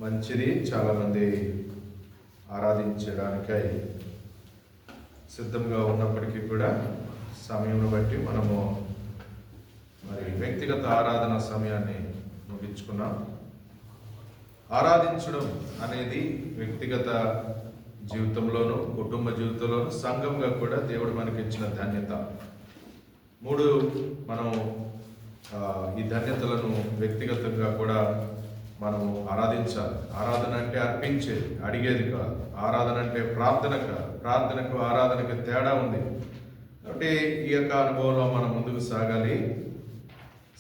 మంచిది. చాలామంది ఆరాధించడానికై సిద్ధంగా ఉన్నప్పటికీ కూడా సమయంను బట్టి మనము మరి వ్యక్తిగత ఆరాధన సమయాన్ని ముగించుకున్నాం. ఆరాధించడం అనేది వ్యక్తిగత జీవితంలోనూ కుటుంబ జీవితంలోనూ సంఘంగా కూడా దేవుడు మనకి ఇచ్చిన ధన్యత. మనం ఈ ధన్యతలను వ్యక్తిగతంగా కూడా మనము ఆరాధించాలి. ఆరాధన అంటే అర్పించేది, అడిగేది కాదు. ఆరాధన అంటే ప్రార్థన కాదు. ప్రార్థనకు ఆరాధనకు తేడా ఉంది. కాబట్టి ఈ యొక్క అనుభవంలో మనం ముందుకు సాగాలి.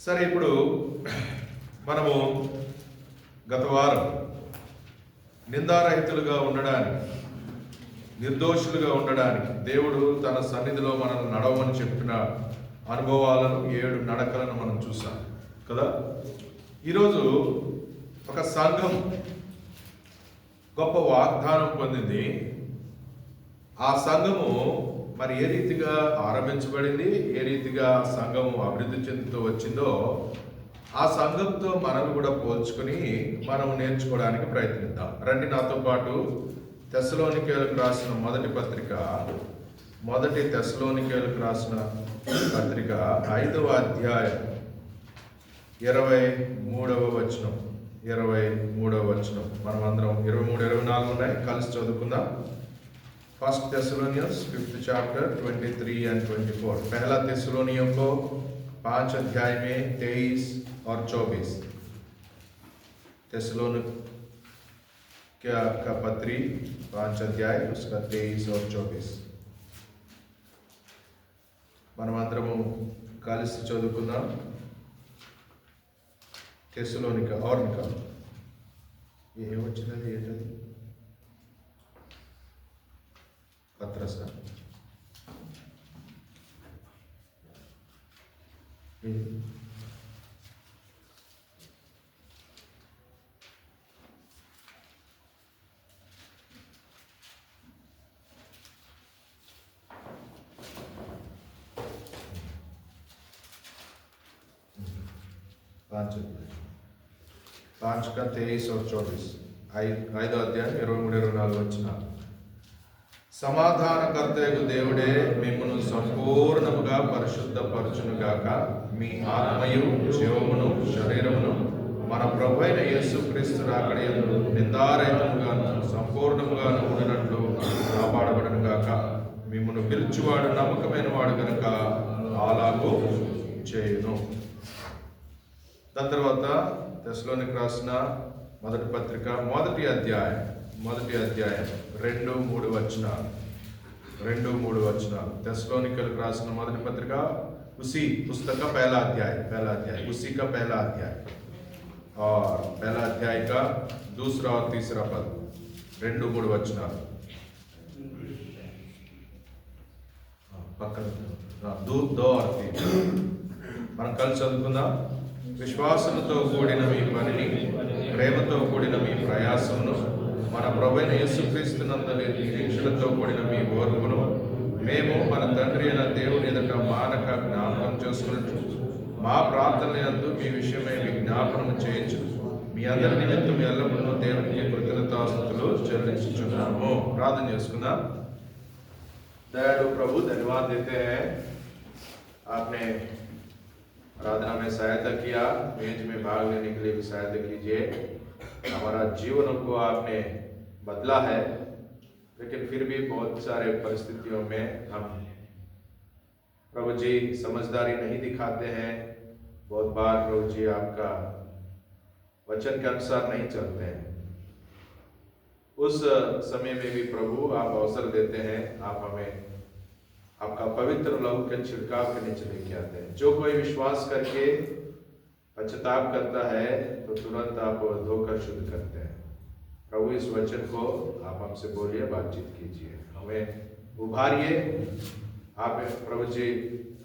సరే, ఇప్పుడు మనము గత వారం నిందారహితులుగా ఉండడానికి, నిర్దోషులుగా ఉండడానికి దేవుడు తన సన్నిధిలో మనల్ని నడవమని చెప్పిన అనుభవాలను 7 నడకలను మనం చూసాం కదా. ఈరోజు ఒక సంఘం గొప్ప వాగ్దానం పొందింది. ఆ సంఘము మరి ఏ రీతిగా ఆరంభించబడింది, ఏ రీతిగా సంఘము అభివృద్ధి చెందుతూ వచ్చిందో ఆ సంఘంతో మనం కూడా పోల్చుకొని మనం నేర్చుకోవడానికి ప్రయత్నిద్దాం. రండి నాతో పాటు తెస్సలోనికీయులకు రాసిన మొదటి పత్రిక 5వ అధ్యాయం 23వ వచనం. మనం అందరం 23, 24 ఉన్నాయి, కలిసి చదువుకుందాం. 1 Thessalonians 5th chapter 23 and 24. पहला थिस्सलुनीयों को 5 अध्याय में 23 और 24. थिस्सलुनीकियों का पत्री 5 अध्याय उसका 23 और 24. మనమందరము కలిసి చదువుకుందాం. తెస్సలోనిక ఏమొచ్చిందండి? ఏంటది? పత్రస. पांच का 23 और 24. 5వ అధ్యాయం 23, 24 వచనాలు. సమాధానకర్తయగు దేవుడే మిమ్మును సంపూర్ణముగా పరిశుద్ధపరచునుగాక. మీ ఆత్మయు జీవమును శరీరమును మన ప్రభువైన యేసుక్రీస్తు రాకడ యందు నిందారహితముగాను సంపూర్ణముగాను ఉండినట్లు కాపాడబడునుగాక. మిమ్మును పిలుచువాడు నమ్మకమైన వాడు కనుక అలాగూ చేయును. దాని తర్వాత తెస్సలోనికి రాసిన మొదటి పత్రిక మొదటి అధ్యాయం 2-3 వచనాలు. తెస్సలోనికీయులకు రాసిన మొదటి పత్రిక उसी पुस्तक का पहला अध्याय उसी का पहला अध्याय और पहला अध्याय का दूसरा और तीसरा पद 2-3 वचनाలు. పక్కన 2 और 3 మనం కలిసి చదువుకుందాం. విశ్వాసముతో కూడిన మీ పనిని, ప్రేమతో కూడిన మీ ప్రయాసమును, మన ప్రభువైన యేసుక్రీస్తునందలి నిరీక్షణతో కూడిన మీ ఓర్పును మేము మన తండ్రి అయిన దేవుని ఎదుట మానక జ్ఞాపకం చేసుకున్నట్టు మా ప్రార్థనలందు మీ విషయమై విజ్ఞాపనం చేయించు. మీ అందరి నిమిత్తం ఎల్లప్పుడూ దేవునికి కృతజ్ఞతాస్తుతులు చెల్లించుచున్నాము. ప్రార్థన చేసుకుందాం. दयालु प्रभु, धन्यवाद देते हैं, आपने आराधना में सहायता किया, मेज में भाग लेने के लिए भी सहायता कीजिए. हमारा जीवन को आपने बदला है, लेकिन फिर भी बहुत सारे परिस्थितियों में हम प्रभु जी समझदारी नहीं दिखाते हैं. बहुत बार प्रभु जी आपका वचन के अनुसार नहीं चलते हैं. उस समय में भी प्रभु आप अवसर देते हैं, आप हमें आपका पवित्र लहू के छिड़काव के नीचे लेके आते हैं. जो कोई विश्वास करके पश्चाताप करता है तो तुरंत आप धोकर शुद्ध करते हैं. प्रभु इस वचन को आप हमसे बोलिए, बातचीत कीजिए, हमें उभारिए. आप प्रभु जी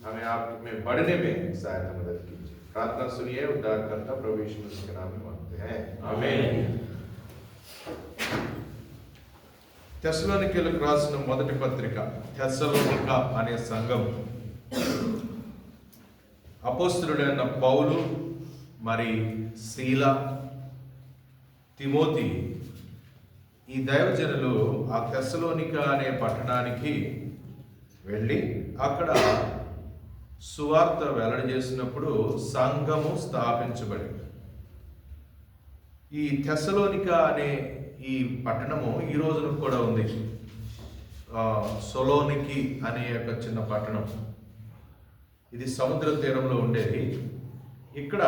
हमें आप में बढ़ने में सहायता मदद कीजिए. प्रार्थना सुनिए, उद्धारकर्ता प्रभु यीशु मसीह के नाम में मांगते हैं, आमीन. తెస్సలోనికీయులకు రాసిన మొదటి పత్రిక. తెస్సలోనిక అనే సంఘం అపోస్తలుడైన పౌలు, మరి శీల, తిమోతి ఈ దైవజనులు ఆ తెస్సలోనిక అనే పట్టణానికి వెళ్ళి అక్కడ సువార్త వెల్లడి చేసినప్పుడు సంఘము స్థాపించబడింది. ఈ తెస్సలోనిక అనే ఈ పట్టణము ఈ రోజున కూడా ఉంది. సొలోనికి అనే ఒక చిన్న పట్టణం, ఇది సముద్ర తీరంలో ఉండేది. ఇక్కడ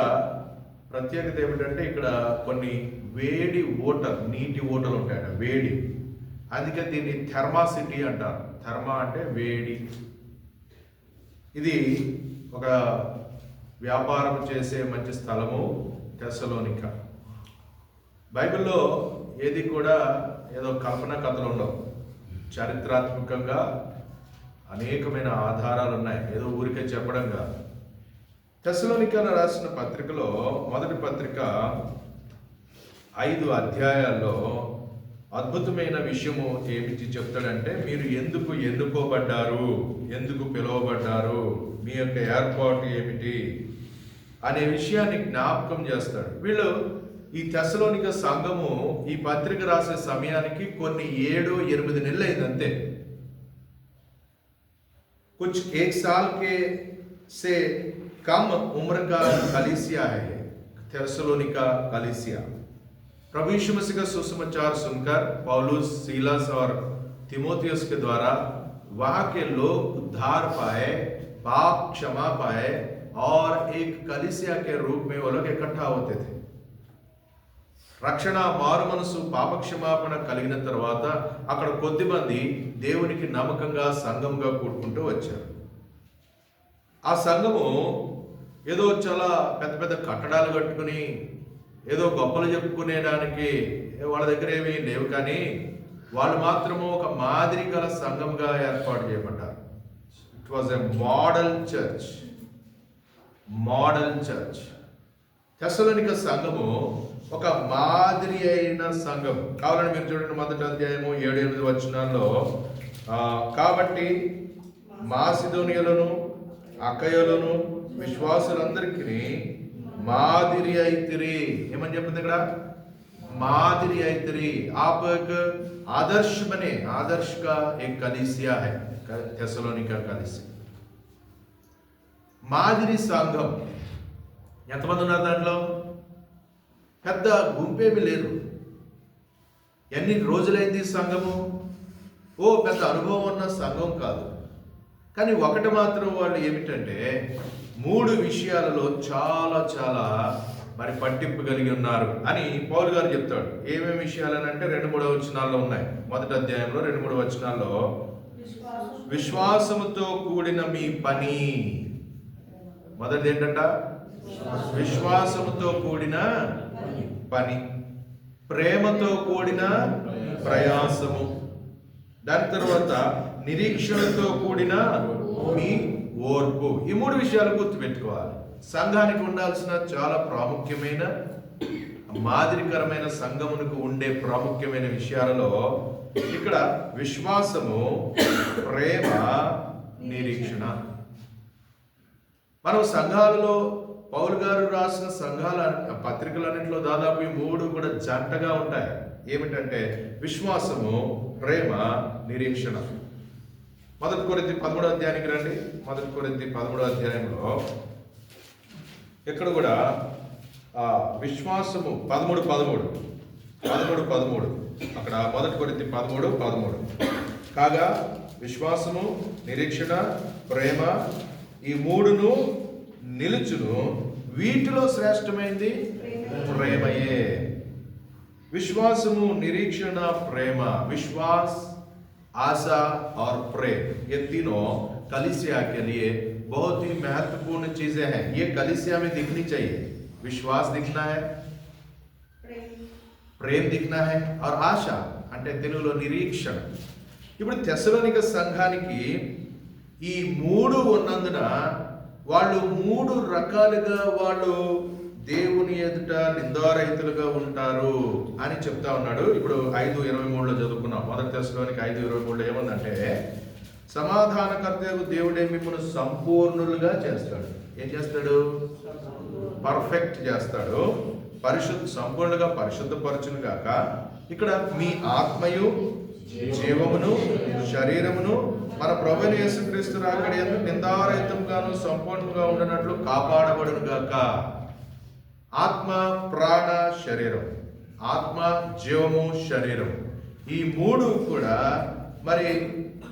ప్రత్యేకత ఏమిటంటే ఇక్కడ కొన్ని వేడి నీటి ఓటలు ఉంటాయట, వేడి. అందుకే దీన్ని థెర్మాసిటీ అంటారు. థెర్మా అంటే వేడి. ఇది ఒక వ్యాపారం చేసే మంచి స్థలము తెస్సలోనిక. బైబిల్లో ఏది కూడా ఏదో కల్పన కథలు ఉండవు. చారిత్రాత్మకంగా అనేకమైన ఆధారాలు ఉన్నాయి, ఏదో ఊరికే చెప్పడం కాదు. తెస్సలోనికను రాసిన పత్రికలో మొదటి పత్రిక 5 అధ్యాయాల్లో అద్భుతమైన విషయము ఏమిటి చెప్తాడంటే, మీరు ఎందుకు ఎన్నుకోబడ్డారు, ఎందుకు పిలువబడ్డారు, మీ యొక్క ఏర్పాటు ఏమిటి అనే విషయాన్ని జ్ఞాపకం చేస్తాడు. వీళ్ళు ఈ తెస్సలోనిక సంఘము ఈ పత్రిక రాసే సమయానికి కొన్ని 7-8 నెలలు అయింది అంతే. कुछ 1 साल के से कम उम्र का कलीसिया है थेसलोनिका कलीसिया। प्रभु यीशु मसीह का सुसमाचार सुनकर पौलुस, सीलास और तिमोथियस के द्वारा वहां के लोग उद्धार पाए, पाप क्षमा पाए और एक कलीसिया के रूप में वो लोग इकट्ठा होते थे. రక్షణ, మారు మనసు, పాపక్షమాపణ కలిగిన తర్వాత అక్కడ కొద్దిమంది దేవునికి నమ్మకంగా సంఘంగా కూడుకుంటూ వచ్చారు. ఆ సంఘము ఏదో చాలా పెద్ద పెద్ద కట్టడాలు కట్టుకుని ఏదో గొప్పలు చెప్పుకునేదానికి వాళ్ళ దగ్గర ఏమీ లేవు, కానీ వాళ్ళు మాత్రము ఒక మాదిరి గల సంఘంగా ఏర్పాటు చేయబడ్డారు. It was a model church. Thessalonica సంఘము ఒక మాదిరి అయిన సంఘం. కావాలని మీరు చూడండి, మొదటి అధ్యాయము 7-8 వచనాల్లో, కాబట్టి మాసిదోనియలను, అకయలను, విశ్వాసులందరికీ మాదిరి అయితిరి. ఏమని చెప్పింది ఇక్కడ? మాదిరి అయితిరి. आप एक आदर्श का एक कलीसिया है थेसलोनिका कलीसिया. మాదిరి సంఘం. ఎంతమంది ఉన్నారు దాంట్లో? పెద్ద గుంపేమి లేరు. ఎన్ని రోజులైంది సంఘము? పెద్ద అనుభవం ఉన్న సంఘం కాదు. కానీ ఒకటి మాత్రం వాళ్ళు ఏమిటంటే 3 విషయాలలో చాలా చాలా మరి పట్టింపు కలిగి ఉన్నారు అని పౌలు గారు చెప్తాడు. ఏమేమి విషయాలనంటే 2-3 వచనాల్లో ఉన్నాయి. మొదటి అధ్యాయంలో 2-3 వచనాల్లో విశ్వాసముతో కూడిన మీ పని. మొదటిది ఏంటంట? విశ్వాసముతో కూడిన పని, ప్రేమతో కూడిన ప్రయాసము, దాని తర్వాత నిరీక్షణతో కూడిన మీ ఓర్పు. ఈ 3 విషయాలు గుర్తుపెట్టుకోవాలి. సంఘానికి ఉండాల్సిన చాలా ప్రాముఖ్యమైన, మాదిరికరమైన సంఘమునకు ఉండే ప్రాముఖ్యమైన విషయాలలో ఇక్కడ విశ్వాసము, ప్రేమ, నిరీక్షణ. మనం సంఘాలలో పౌలు గారు రాసిన సంఘాల పత్రికలన్నింటిలో దాదాపు ఈ 3 కూడా జంటగా ఉంటాయి. ఏమిటంటే విశ్వాసము, ప్రేమ, నిరీక్షణ. 1 కొరింథీ 13వ అధ్యాయానికి రండి. 1 కొరింథీ 13వ అధ్యాయంలో ఇక్కడ కూడా విశ్వాసము 13:13 అక్కడ 1 కొరింథీ 13:13 కాగా విశ్వాసము, నిరీక్షణ, ప్రేమ ఈ 3ను నిలుచును, వీటిలో శ్రేష్టమైంది ప్రేమయే. విశ్వాసము, నిరీక్షణ, ప్రేమ. विश्वास, आशा और प्रेम, ये तीनों कलीसिया के लिए बहुत ही महत्वपूर्ण चीजें हैं. ये कलीसिया में दिखनी चाहिए. विश्वास दिखना है, प्रेम दिखना है और आशा అంటే తెలుగులో నిరీక్షణ. ఇప్పుడు తెస్సలోనిక సంఘానికి ఈ 3 ఉన్నందున వాళ్ళు 3 రకాలుగా వాళ్ళు దేవుని ఎదుట నిందారహితులుగా ఉంటారు అని చెప్తా ఉన్నాడు. ఇప్పుడు 5:23లో చదువుకున్నాం. 1 తెస్సలోనిక 5:23లో ఏమందంటే, సమాధానకర్తయగు దేవుడే మిమ్మల్ని సంపూర్ణులుగా చేస్తాడు. ఏం చేస్తాడు? పర్ఫెక్ట్ చేస్తాడు. సంపూర్ణంగా పరిశుద్ధపరచును గాక. ఇక్కడ మీ ఆత్మయు జీవమును శరీరమును మన ప్రభువైన యేసుక్రీస్తు రాకడ యందు నిందారహితంగాను సంపూర్ణంగా ఉండనట్లు కాపాడబడును గాక. ఆత్మ, ప్రాణ, శరీరం. ఆత్మ, జీవము, శరీరం. ఈ మూడు కూడా మరి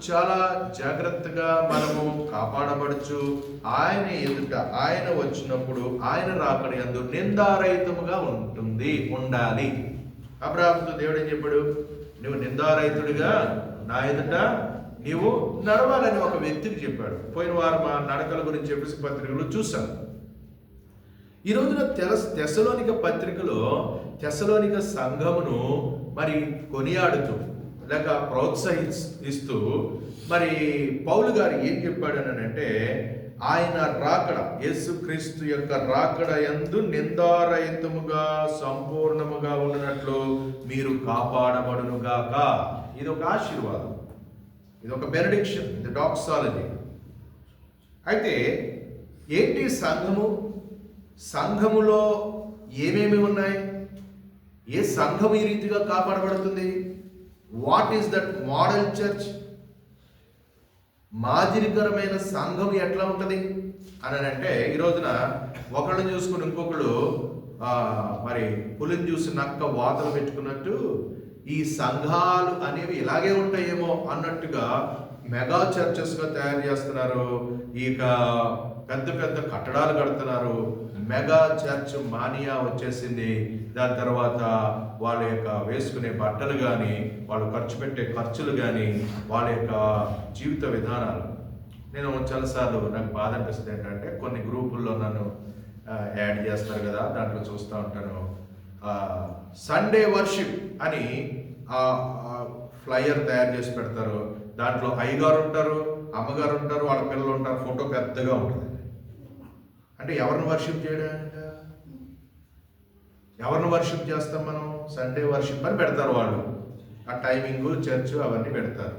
చాలా జాగ్రత్తగా మనము కాపాడబడుచు ఆయన ఎదుట ఆయన వచ్చినప్పుడు ఆయన రాకడ యందు నిందారహితముగా ఉండాలి. అబ్రాహాముతో దేవుడు ఏం చెప్పాడు? నువ్వు నిందారహితుడిగా నా ఎదుట నీవు నడవాలని ఒక వ్యక్తికి చెప్పాడు. పోయిన వారం ఆ నడకల గురించి ఎఫెసీ పత్రికలో చూసాం. ఈ రోజున తెస్సలోనిక పత్రికలో తెస్సలోనిక సంఘమును మరి కొనియాడుతూ లేక ప్రోత్సహిస్తూ మరి పౌలు గారు ఏం చెప్పాడు అని అంటే, ఆయన రాకడ, యేసుక్రీస్తు యొక్క రాకడ యందు నిందారహితముగా సంపూర్ణముగా ఉన్నట్లు మీరు కాపాడబడును గాక. ఇది ఒక ఆశీర్వాదం, ఇది ఒక బెనడిక్షన్, ఇది డాక్సాలజీ. అయితే ఏంటి సంఘము? సంఘములో ఏమేమి ఉన్నాయి? ఏ సంఘం ఈ రీతిగా కాపాడబడుతుంది? What is that model church? మాదిరికరమైన సంఘం ఎట్లా ఉంటుంది అని అంటే, ఈ రోజున ఒకళ్ళని చూసుకుని ఇంకొకళ్ళు మరి పులిని చూసి నక్క వాతలు పెట్టుకున్నట్టు ఈ సంఘాలు అనేవి ఇలాగే ఉంటాయేమో అన్నట్టుగా మెగా చర్చెస్గా తయారు చేస్తున్నారు. ఇక పెద్ద పెద్ద కట్టడాలు కడుతున్నారు. మెగా చర్చ్ మానియా వచ్చేసింది. దాని తర్వాత వాళ్ళ యొక్క వేసుకునే బట్టలు కానీ, వాళ్ళు ఖర్చు పెట్టే ఖర్చులు కానీ, వాళ్ళ యొక్క జీవిత విధానాలు. నేను చాలాసార్లు నాకు బాధ అనిపిస్తుంది ఏంటంటే, కొన్ని గ్రూపుల్లో నన్ను యాడ్ చేస్తారు కదా, దాంట్లో చూస్తూ ఉంటాను. సండే వర్షిప్ అని ఫ్లైయర్ తయారు చేసి పెడతారు. దాంట్లో అయ్యగారు ఉంటారు, అమ్మగారు ఉంటారు, వాళ్ళ పిల్లలు ఉంటారు, ఫోటో పెద్దగా ఉంటుంది. అంటే ఎవరిని వర్షిప్ చేయడానికి? ఎవరిని వర్షిప్ చేస్తాం మనం? సండే వర్షిప్ అని పెడతారు వాళ్ళు. ఆ టైమింగ్, చర్చ్ అవన్నీ పెడతారు.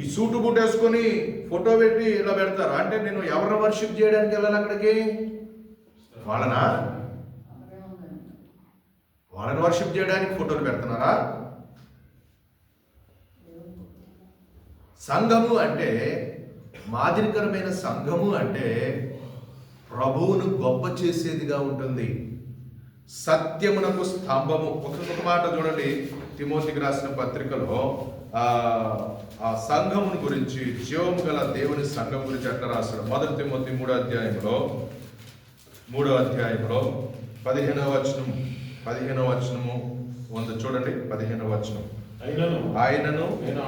ఈ సూటు బూట్ వేసుకొని ఫోటో పెట్టి ఇలా పెడతారు. అంటే నేను ఎవరిని వర్షిప్ చేయడానికి వెళ్ళాలి అక్కడికి? వాళ్ళని వర్షిప్ చేయడానికి ఫోటోలు పెడుతున్నారా? సంఘము అంటే, మాదిరికరమైన సంఘము అంటే ప్రభువును గొప్ప చేసేదిగా ఉంటుంది. సత్యమునకు స్తంభము. ఒక మాట చూడండి, తిమోతికి రాసిన పత్రికలో ఆ సంఘమును గురించి, జీవము గల దేవుని సంఘం గురించి అట్లా రాశాడు. 1 తిమోతి 3వ అధ్యాయంలో 15వ వచనము చూడండి. 15వ వచనం. ఆయనను నేను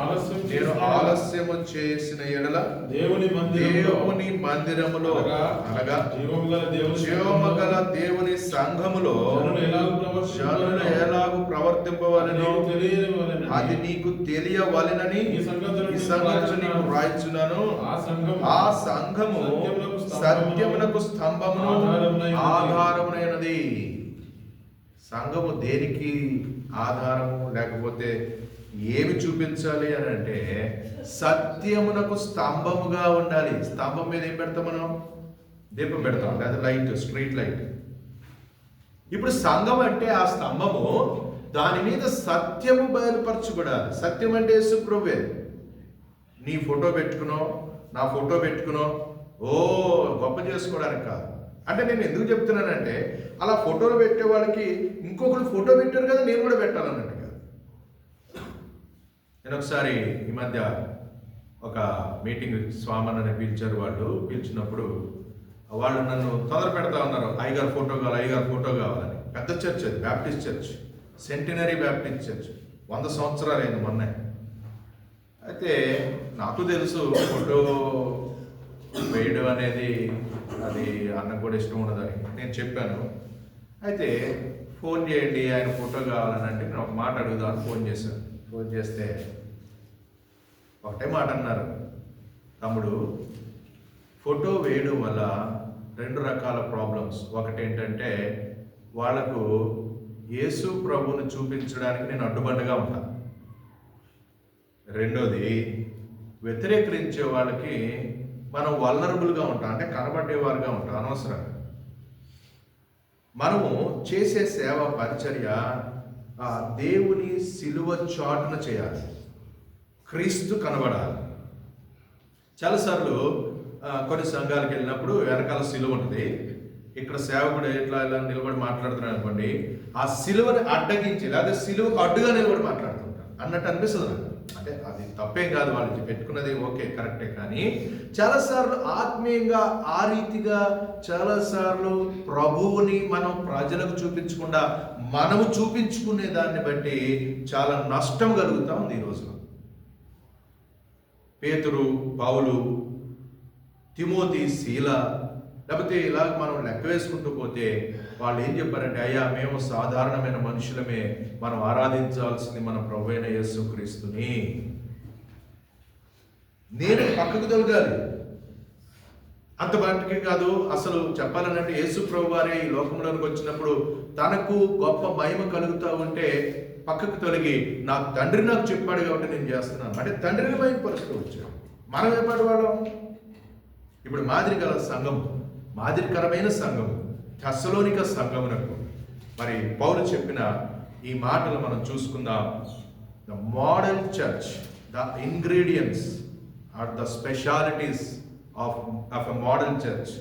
ఆలస్యము చేసిన ఎడల దేవుని మందిరములో అనగా జీవము గల దేవుని సంఘములో జనులు ఎలాగు ప్రవర్తింపవాలని అది నీకు తెలియవలెనని ఈ సంగతులు నీకు వ్రాయించున్నాను. ఆ సంఘము సత్యమునకు స్తంభమును ఆధారమునైనది. సంఘము దేనికి ఆధారము? లేకపోతే ఏమి చూపించాలి అని అంటే, సత్యమునకు స్తంభముగా ఉండాలి. స్తంభం మీద ఏం పెడతాం మనం? దీపం పెడతాం, లేదా లైట్, స్ట్రీట్ లైట్. ఇప్పుడు సంఘం అంటే ఆ స్తంభము, దాని మీద సత్యము బయలుపరచబడాలి. సత్యం అంటే యేసు ప్రభువే. నీ ఫోటో పెట్టుకునో, నా ఫోటో పెట్టుకునో గొప్ప చేసుకోవడానికి కాదు. అంటే నేను ఎందుకు చెప్తున్నానంటే, అలా ఫోటోలు పెట్టే వాళ్ళకి ఇంకొకరు ఫోటో పెట్టారు కదా, నేను కూడా పెట్టాలన్నట్టు కాదు. నేను ఒకసారి ఈ మధ్య ఒక మీటింగ్ స్వామన్నని పిలిచారు. వాళ్ళు పిలిచినప్పుడు వాళ్ళు నన్ను తొందర పెడతా ఉన్నారు. అయ్యగారు ఫోటో కావాలని. పెద్ద చర్చ్ అది, Baptist church, centenary Baptist church. 100 సంవత్సరాలు అయింది మొన్న. అయితే నాకు తెలుసు ఫోటో వేయడం అనేది అది అన్నకు కూడా ఇష్టం ఉండదని నేను చెప్పాను. అయితే ఫోన్ చేయండి, ఆయన ఫోటో కావాలని అంటే నేను ఒక మాట అడుగుదామని ఫోన్ చేశాను. ఫోన్ చేస్తే ఒకటే మాట అన్నారు, తమ్ముడు, ఫోటో వేయడం వల్ల 2 రకాల ప్రాబ్లమ్స్. ఒకటి ఏంటంటే, వాళ్లకు యేసు ప్రభువుని చూపించడానికి నేను అడ్డుబండగా ఉంటాను. రెండోది, వ్యతిరేకరించే వాళ్ళకి మనం వల్నరబుల్గా ఉంటాం, అంటే కనబడేవారుగా ఉంటాం అనవసరంగా. మనము చేసే సేవ పరిచర్య దేవుని సిలువ చాటున చేయాలి, క్రీస్తు కనబడాలి. చాలాసార్లు కొన్ని సంఘాలకు వెళ్ళినప్పుడు వెనకాల సిలువ ఉంటుంది, ఇక్కడ సేవకుడు ఇలా నిలబడి మాట్లాడుతున్నాడు అనుకోండి, ఆ సిలువని అడ్డగించి లేదా సిలువకు అడ్డుగా నిలబడి మాట్లాడుతుంటారు అన్నట్టు అనిపిస్తుంది నాకు. అంటే అది తప్పేం కాదు, వాళ్ళు పెట్టుకున్నది ఓకే కరెక్టే, కానీ చాలాసార్లు ఆత్మీయంగా ఆ రీతిగా చాలాసార్లు ప్రభువుని మనం ప్రజలకు చూపించకుండా మనము చూపించుకునే దాన్ని బట్టి చాలా నష్టం కలుగుతూ ఉంది ఈ రోజున. పేతురు, పౌలు, తిమోతి, శీల, లేకపోతే ఇలా మనం లెక్క వేసుకుంటూ పోతే వాళ్ళు ఏం చెప్పారంటే, అయ్యా మేము సాధారణమైన మనుషులమే, మనం ఆరాధించాల్సింది మన ప్రభు అయిన యేసుక్రీస్తుని. నేను పక్కకు తొలగాలి. అంత మటుకే కాదు, అసలు చెప్పాలనంటే యేసు ప్రభు వారి ఈ లోకంలోకి వచ్చినప్పుడు తనకు గొప్ప మహిమ కలుగుతూ ఉంటే పక్కకు తొలగి నాకు తండ్రి నాకు చెప్పాడు కాబట్టి నేను చేస్తున్నాను అంటే తండ్రిని మహిమపరుస్తూ వచ్చాడు. మనం ఏపాటి వాళ్ళం? ఇప్పుడు మాదిరికరమైన సంఘం తెస్సలోనిక సంఘమునకు మరి పౌలు చెప్పిన ఈ మాటలు మనం చూసుకుందాం. The model church, the ingredients are the specialities of a model church.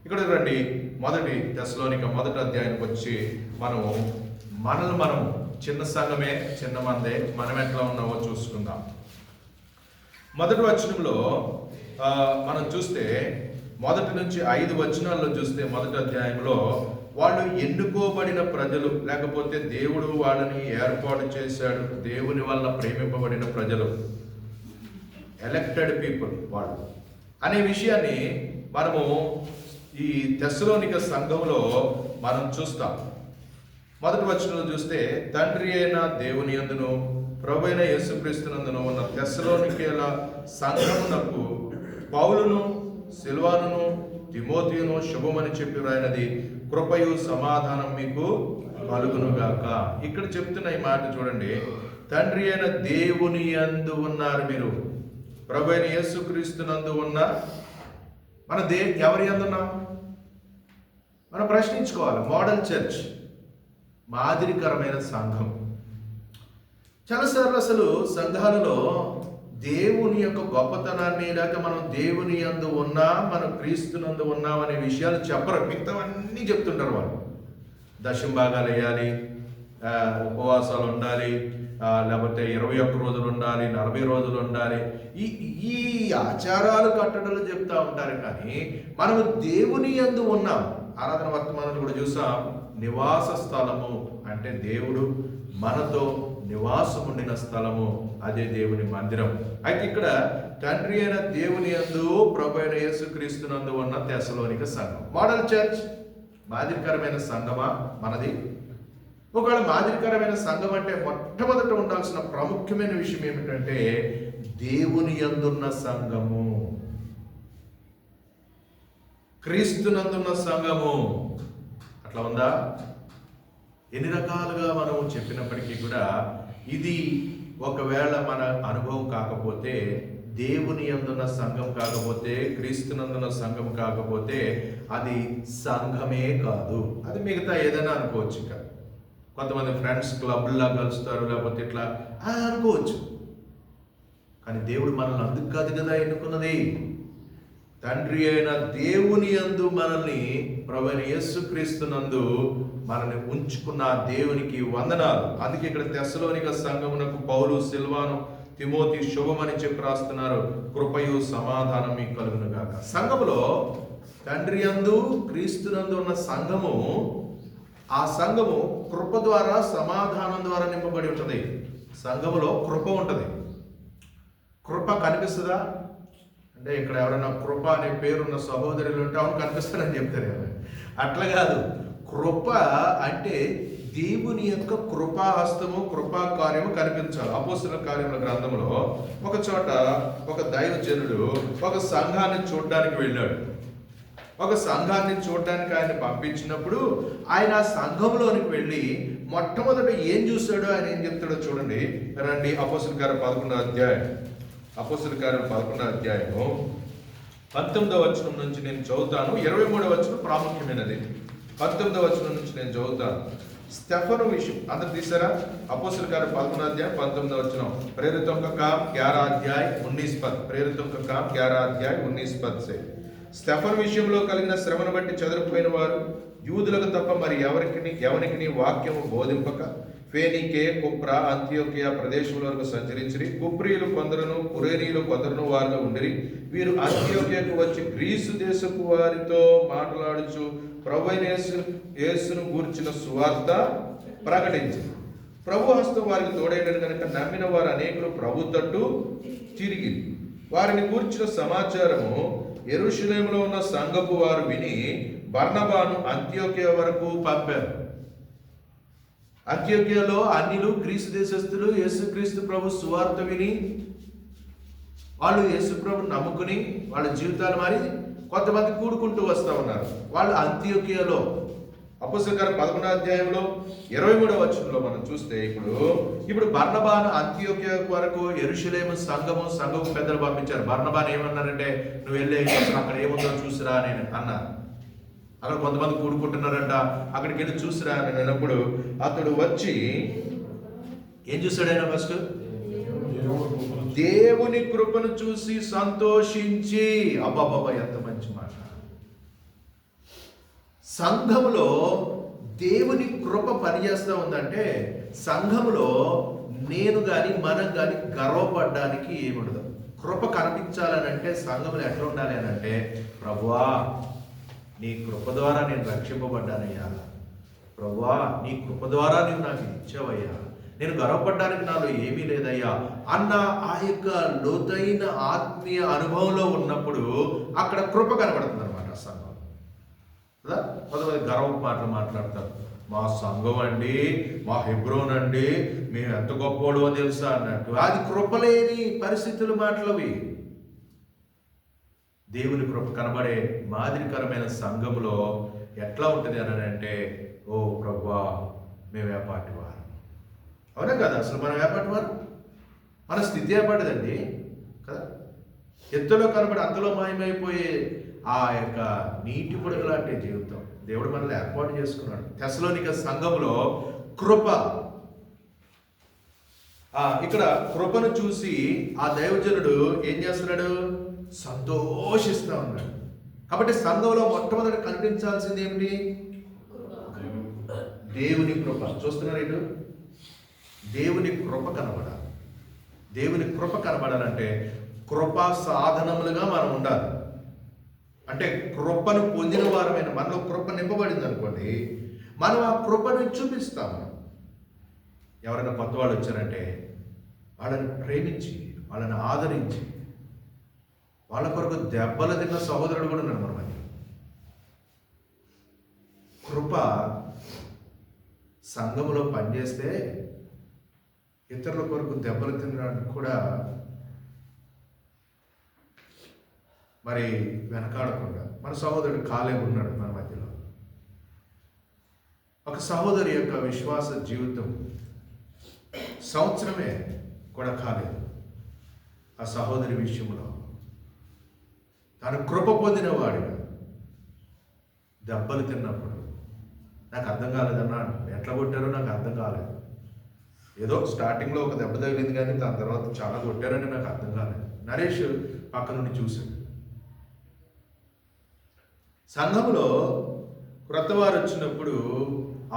ఇక్కడ రండి, మొదటి తెస్సలోనిక 1వ అధ్యాయానికి వచ్చి మనము చిన్న సంఘమే, చిన్న మందే, మనం ఎట్లా ఉన్నామో చూసుకుందాం. మొదటి వచనంలో మనం చూస్తే 1 నుంచి 5 వచనాల్లో చూస్తే 1వ అధ్యాయంలో వాళ్ళు ఎన్నుకోబడిన ప్రజలు, లేకపోతే దేవుడు వాళ్ళని ఏర్పాటు చేశాడు, దేవుని వల్ల ప్రేమింపబడిన ప్రజలు, ఎలక్టెడ్ పీపుల్ వాళ్ళు అనే విషయాన్ని మనము ఈ తెస్సలోనిక సంఘంలో మనం చూస్తాం. 1వ వచనంలో చూస్తే, తండ్రి అయిన దేవుని యందును ప్రభు అయిన యేసుక్రీస్తునందును ఉన్న తెస్సలోనికేల సంఘమునకు పౌలును, సిల్వానును, తిమోతియును శుభమని చెప్పి రాయినది, కృపయు సమాధానం మీకు కలుగునుగాక. ఇక్కడ చెప్తున్న ఈ మాట చూడండి, తండ్రి అయిన దేవుని యందు ఉన్నారు మీరు, ప్రభు అయిన యేసుక్రీస్తునందు ఉన్న మన ఎవరి యందు ఉన్నాం మనం ప్రశ్నించుకోవాలి. మోడల్ చర్చ్, మాదిరికరమైన సంఘం. చాలాసార్లు అసలు సంఘాలలో దేవుని యొక్క గొప్పతనాన్ని, లేక మనం దేవుని యందు ఉన్నా, మనం క్రీస్తునందు ఉన్నాం అనే విషయాలు చెప్పరు. మిగతావన్నీ చెప్తుంటారు వాళ్ళు. దశమ భాగాలు వేయాలి, ఉపవాసాలు ఉండాలి, లేకపోతే 21 రోజులు ఉండాలి, 40 రోజులు ఉండాలి, ఈ ఆచారాలు కట్టడలు చెప్తా ఉంటారు. కానీ మనము దేవుని యందు ఉన్నాం. ఆరాధన వర్తమానాలు కూడా చూసాం, నివాస స్థలము అంటే దేవుడు మనతో నివాసం ఉండిన స్థలము, అదే దేవుని మందిరం. అయితే ఇక్కడ తండ్రి అయిన దేవుని యందు ప్రభు అయిన యేసుక్రీస్తునందు ఉన్న తెస్సలోనిక సంఘం మోడల్ చర్చ్, మాదిరికరమైన సంఘమా మనది? ఒకవేళ మాదిరికరమైన సంఘం అంటే మొట్టమొదట ఉండాల్సిన ప్రాముఖ్యమైన విషయం ఏమిటంటే దేవుని యందున్న సంఘము, క్రీస్తునందున్న సంఘము. అట్లా ఉందా? ఎన్ని రకాలుగా మనం చెప్పినప్పటికీ కూడా ఇది ఒకవేళ మన అనుభవం కాకపోతే, దేవుని యందున్న సంఘం కాకపోతే, క్రీస్తునందున్న సంఘం కాకపోతే అది సంఘమే కాదు. అది మిగతా ఏదైనా అనుకోవచ్చు. ఇక కొంతమంది ఫ్రెండ్స్ క్లబ్లా కలుస్తారు, లేకపోతే ఇట్లా అనుకోవచ్చు. కానీ దేవుడు మనల్ని అందుకు కాదు కదా ఎన్నుకున్నది. తండ్రి అయిన దేవుని యందు మనల్ని, ప్రభువైన యేసుక్రీస్తునందు మనల్ని ఉంచుకున్న దేవునికి వందనాలు. అందుకే ఇక్కడ తెస్సలోనిక సంఘమునకు పౌలు, సిల్వాను, తిమోతి శుభమని చెప్పి రాస్తున్నారు, కృపయు సమాధానం మీకు కలుగునుగాక. సంఘములో తండ్రి యందు క్రీస్తునందు ఉన్న సంఘము, ఆ సంఘము కృప ద్వారా, సమాధానం ద్వారా నింపబడి ఉంటుంది. సంఘములో కృప ఉంటుంది. కృప కనిపిస్తుందా అంటే ఇక్కడ ఎవరైనా కృప అనే పేరున్న సహోదరులు ఉంటే అవును కనిపిస్తారని చెప్తారు కదా, అట్లా కాదు. కృప అంటే దేవుని యొక్క కృపాహస్తము, కృపా కార్యము కనిపించాలి. అపోస్తలుల కార్యముల గ్రంథంలో ఒక చోట ఒక దైవజనుడు ఒక సంఘాన్ని చూడడానికి వెళ్ళాడు. ఒక సంఘాన్ని చూడడానికి ఆయన పంపించినప్పుడు ఆయన ఆ సంఘంలోనికి వెళ్ళి మొట్టమొదట ఏం చూశాడో ఆయన ఏం చెప్తాడో చూడండి. రండి, అపోస్తలుల కార్యం 11వ అధ్యాయం, అపోస్తలుల కార్యం 11వ అధ్యాయము 19వ వచనం నుంచి నేను చదువుతాను. 23వ వచనం ప్రాముఖ్యమైనది. 19వ వచనం నుంచి నేను చదువుతాను. స్టెఫను విషయం అందరు తీసారా? అపోస్తల కార్యం 11 अध्याय 19వ వచనం. प्रेरितों का काम 11 अध्याय 19 पद. प्रेरितों का काम 11 अध्याय 19 पद से. స్టెఫను విషయంలో కలిగిన శ్రమను బట్టి చెదరిపోయిన వారు యూదులకు తప్ప మరి ఎవరికి వాక్యము బోధింపక ఫేనీకే, కుప్ర, అంత్యోకియా ప్రదేశముల వరకు సంచరించిరి. కుప్రీయులు కొందరును కురేనీయులు కొందరును వారిలో ఉండిరి. వీరు అంత్యోకియాకు వచ్చి గ్రీసు దేశపు వారితో మాట్లాడుచు ప్రభువైన యేసును గూర్చిన సువార్త ప్రకటించింది. ప్రభు హస్తం వారికి తోడైనది కనుక నమ్మిన వారు అనేకులు ప్రభు తట్టు తిరిగి వారిని గూర్చిన సమాచారము యెరూషలేములో ఉన్న సంఘపు వారు విని బర్నబాను అంత్యోకియా వరకు పంపారు. అంత్యోకియాలో అన్యులు, గ్రీసు దేశస్థులు యేసుక్రీస్తు ప్రభు సువార్త విని వాళ్ళు యేసు ప్రభుని నమ్ముకుని వాళ్ళ జీవితాలు మారి కొంతమంది కూడుకుంటూ వస్తూ ఉన్నారు. వాళ్ళు అంత్యోకియాలో అపోస్తల కార్యం 11వ అధ్యాయంలో 23వ వచనంలో మనం చూస్తే ఇప్పుడు బర్నబాను అంత్యోకియా వరకు యెరూషలేము సంఘము పెద్దలు పంపించారు. బర్నబాను ఏమన్నారంటే, నువ్వు వెళ్ళే అక్కడ ఏముందో చూసిరా అని అన్నారు. అక్కడ కొంతమంది కూడుకుంటున్నారంట, అక్కడికి వెళ్ళి చూసిరా అని అన్నప్పుడు అతడు వచ్చి ఏం చూశాడు? ఆయన ఫస్ట్ దేవుని కృపను చూసి సంతోషించి, అబ్బాబాబా ఎంత మంచి మాట. సంఘములో దేవుని కృప పనిచేస్తూ ఉందంటే సంఘములో నేను కానీ మనం కానీ గర్వపడడానికి ఏముండదు. కృప కనిపించాలనంటే సంఘములు ఎట్లా ఉండాలి అని అంటే, ప్రభువా నీ కృప ద్వారా నేను రక్షింపబడ్డానయ్యా, ప్రభువా నీ కృప ద్వారా నువ్వు నాకు ఇచ్చావయ్యా, నేను గర్వపడ్డానికి నాలో ఏమీ లేదయ్యా అన్న ఆ యొక్క లోతైన ఆత్మీయ అనుభవంలో ఉన్నప్పుడు అక్కడ కృప కనబడుతుంది అనమాట. సంఘం కదా, కొంతమంది గర్వ మాటలు మాట్లాడతారు. మా సంఘం అండి, మా హెబ్రోన్ అండి, మేము ఎంత గొప్పవాడో తెలుసా అన్నట్టు. అది కృపలేని పరిస్థితులు మాటలవి. దేవుని కృప కనబడే మాదిరికరమైన సంఘములో ఎట్లా ఉంటుంది అని అంటే, ఓ ప్రభువా మేము వేపాటి వారు. అవునా కదా? అసలు మనం వేపాటి వారు, మన స్థితి ఏపాటిదండి కదా. ఎత్తులో కనబడి అంతలో మాయమైపోయే ఆ యొక్క నీటి పొడుగు లాంటి జీవితం దేవుడు మనల్ని ఏర్పాటు చేసుకున్నాడు. తెస్సలోనిక సంఘంలో కృప, ఇక్కడ కృపను చూసి ఆ దైవజనుడు ఏం చేస్తున్నాడు? సంతోషిస్తూ ఉన్నాడు. కాబట్టి సంఘంలో మొట్టమొదటి కనిపించాల్సింది ఏమిటి? దేవుని కృప. చూస్తున్నారు ఇటు, దేవుని కృప కనబడాలి. దేవుని కృప కనబడాలంటే కృపా సాధనములుగా మనం ఉండాలి. అంటే కృపను పొందిన వారమైన మనలో కృప నింపబడింది అనుకోండి, మనం ఆ కృపను చూపిస్తాము. ఎవరైనా కొత్త వాళ్ళు వచ్చారంటే వాళ్ళని ప్రేమించి, వాళ్ళని ఆదరించి, వాళ్ళ కొరకు దెబ్బలు తిన్న సహోదరుడు కూడా ఉన్నాడు మన మధ్య. కృప సంఘములో పనిచేస్తే ఇతరుల కొరకు దెబ్బలు తినడానికి కూడా మరి వెనకాడకుండా మన సహోదరుడు కాలేబు ఉన్నాడు మన మధ్యలో. ఒక సహోదరి యొక్క విశ్వాస జీవితం సంవత్సరమే కూడా కాలేదు. ఆ సహోదరి విషయంలో తాను కృప పొందిన వాడిగా దెబ్బలు తిన్నప్పుడు నాకు అర్థం కాలేదన్నా, ఎట్లా కొట్టారో నాకు అర్థం కాలేదు. ఏదో స్టార్టింగ్లో ఒక దెబ్బ తగిలింది కానీ దాని తర్వాత చాలా కొట్టారని నాకు అర్థం కాలేదు. నరేష్ పక్క నుండి చూశాడు. సంఘంలో క్రొత్త వారు వచ్చినప్పుడు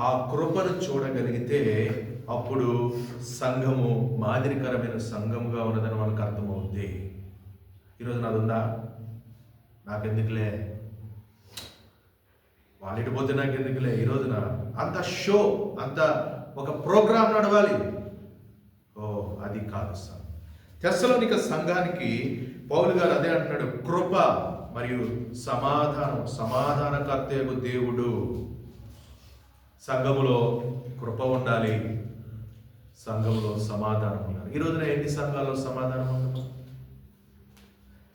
ఆ కృపను చూడగలిగితే అప్పుడు సంఘము మాదిరికరమైన సంఘముగా ఉన్నదని మనకు అర్థమవుద్ది. ఈరోజు నాది ఉందా? నాకెందుకులే, వాళ్ళిటి పోతే నాకెందుకులే. ఈరోజున అంత షో, అంత ఒక ప్రోగ్రాం నడవాలి. ఓ అది కాదు. తెస్సలోనిక సంఘానికి పౌలు గారు అదే అంటున్నాడు, కృప మరియు సమాధానకర్తయగు దేవుడు. సంఘములో కృప ఉండాలి, సంఘంలో సమాధానం ఉండాలి. ఈ రోజున ఎన్ని సంఘాల్లో సమాధానం ఉంది?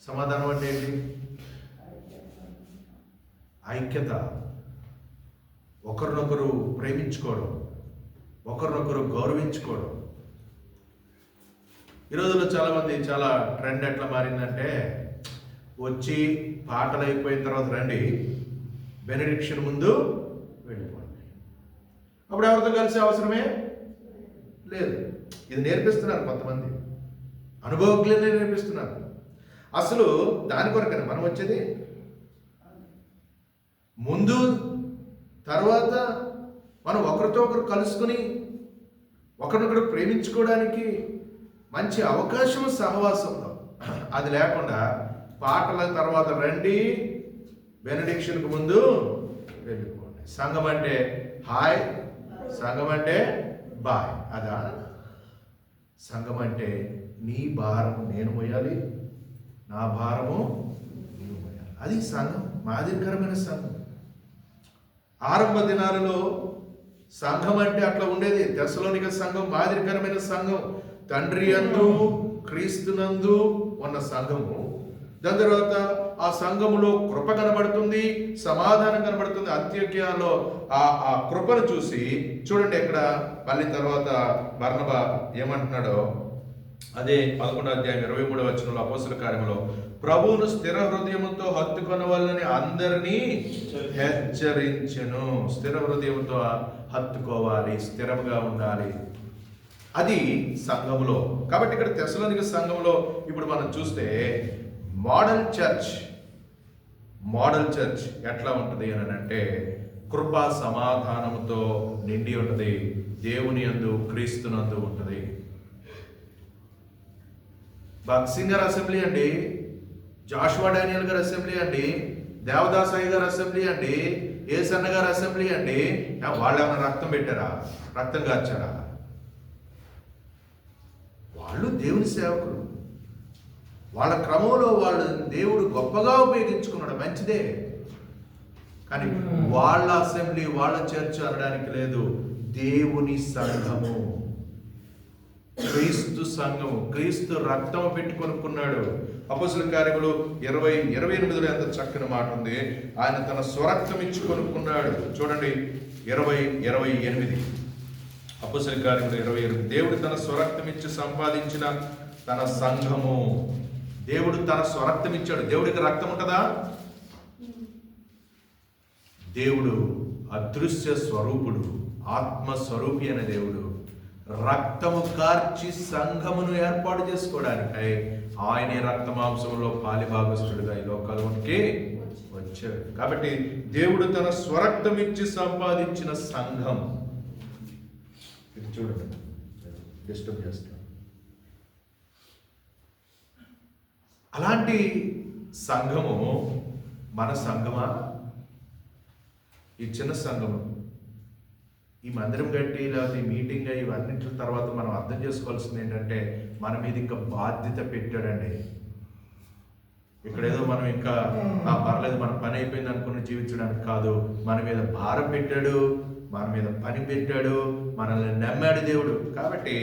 సమాధానం అంటే ఏంటి? ఐక్యత, ఒకరినొకరు ప్రేమించుకోవడం, ఒకరినొకరు గౌరవించుకోవడం. ఈ రోజుల్లో చాలామంది చాలా ట్రెండ్ ఎట్లా మారిందంటే, వచ్చి పాటలు అయిపోయిన తర్వాత రండి, బెనడిక్షన్ ముందు అప్పుడు ఎవరితో కలిసే అవసరమే లేదు. ఇది నేర్పిస్తున్నారు కొంతమంది, అనుభవజ్ఞులనే నేర్పిస్తున్నారు. అసలు దాని కొరకనే మనం వచ్చేది. ముందు తర్వాత మనం ఒకరితో ఒకరు కలుసుకుని ఒకరినొకరు ప్రేమించుకోవడానికి మంచి అవకాశం సహవాసంలో. అది లేకుండా పాటల తర్వాత రండి, బెనడిక్షన్కు ముందు వెళ్ళిపోండి. సంఘం అంటే హాయ్, సంఘం అంటే బాయ్. అదా సంఘం? అంటే నీ భారము నేను మోయాలి, నా భారము నీవు మోయాలి. అది సంఘం, మాదిరికరమైన సంఘం. ఆరంభ దినాలలో సంఘం అంటే అట్లా ఉండేది. తెస్సలోనిక సంఘం మాదిరికరమైన సంఘం, తండ్రి యందు క్రీస్తునందు ఉన్న సంఘము. దాని తర్వాత ఆ సంఘములో కృప కనబడుతుంది, సమాధానం కనబడుతుంది. అంత్యోక్యలో ఆ కృపను చూసి చూడండి, ఇక్కడ మళ్ళీ తర్వాత బర్నబా ఏమంటున్నాడో అదే 11వ అధ్యాయం 23వ వచనంలో అపోస్తల కార్యములో, ప్రభువును స్థిర హృదయముతో హత్తుకొన వాళ్ళని అందరినీ హెచ్చరించెను. స్థిర హృదయంతో హత్తుకోవాలి, స్థిరంగా ఉండాలి. అది సంఘములో. కాబట్టి ఇక్కడ తెస్సలోనిక సంఘంలో ఇప్పుడు మనం చూస్తే మోడల్ చర్చ్ ఎట్లా ఉంటుంది అని అంటే కృపా సమాధానముతో నిండి ఉంటుంది. దేవుని యందు క్రీస్తునందు ఉంటుంది. భక్సింగ్ గారి అసెంబ్లీ అండి, జాషువా డానియల్ గారి అసెంబ్లీ అండి, దేవదాసాయి గారి అసెంబ్లీ అండి, ఏసన్న గారి అసెంబ్లీ అండి. వాళ్ళు ఏమైనా రక్తం పెట్టారా? రక్తం కార్చారా? వాళ్ళు దేవుని సేవకులు. వాళ్ళ క్రమంలో వాళ్ళు దేవుడు గొప్పగా ఉపయోగించుకున్నాడు, మంచిదే. కానీ వాళ్ళ అసెంబ్లీ, వాళ్ళ చర్చ్ అనడానికి లేదు. దేవుని సంఘము, క్రీస్తు సంఘము, క్రీస్తు రక్తం పెట్టి కొనుక్కున్నాడు. అపోస్తల కార్యములు 28లో ఎంత చక్కని మాట ఉంది. ఆయన తన స్వరక్తం ఇచ్చి కొనుక్కున్నాడు. చూడండి 28 అపోస్తల కార్యములు 28. దేవుడు తన స్వరక్తం ఇచ్చి సంపాదించిన తన సంఘము. దేవుడు తన స్వరక్తం ఇచ్చాడు. దేవుడికి రక్తం ఉంటుందా? దేవుడు అదృశ్య స్వరూపుడు, ఆత్మస్వరూపి అనే దేవుడు రక్తము కార్చి సంఘమును ఏర్పాటు చేసుకోవడానికై ఆయనే రక్త మాంసంలో పాలిభాగస్తుడుగా ఈ లోకానికి వచ్చాడు. కాబట్టి దేవుడు తన స్వరక్తం ఇచ్చి సంపాదించిన సంఘం. ఇది చూడండి, డిస్టర్బ్ చేస్తాం. అలాంటి సంఘము మన సంఘమా? ఈ చిన్న సంఘము, ఈ మందిరం కట్టి లేకపోతే మీటింగ్ అయ్యి ఇవన్నింటి తర్వాత మనం అర్థం చేసుకోవాల్సింది ఏంటంటే మన మీద ఇంకా బాధ్యత పెట్టాడండి. ఇక్కడేదో మనం ఇంకా పర్లేదు మన పని అయిపోయింది అనుకుని జీవించడానికి కాదు, మన మీద భారం పెట్టాడు, మన మీద పని పెట్టాడు, మనల్ని నమ్మాడు దేవుడు. కాబట్టి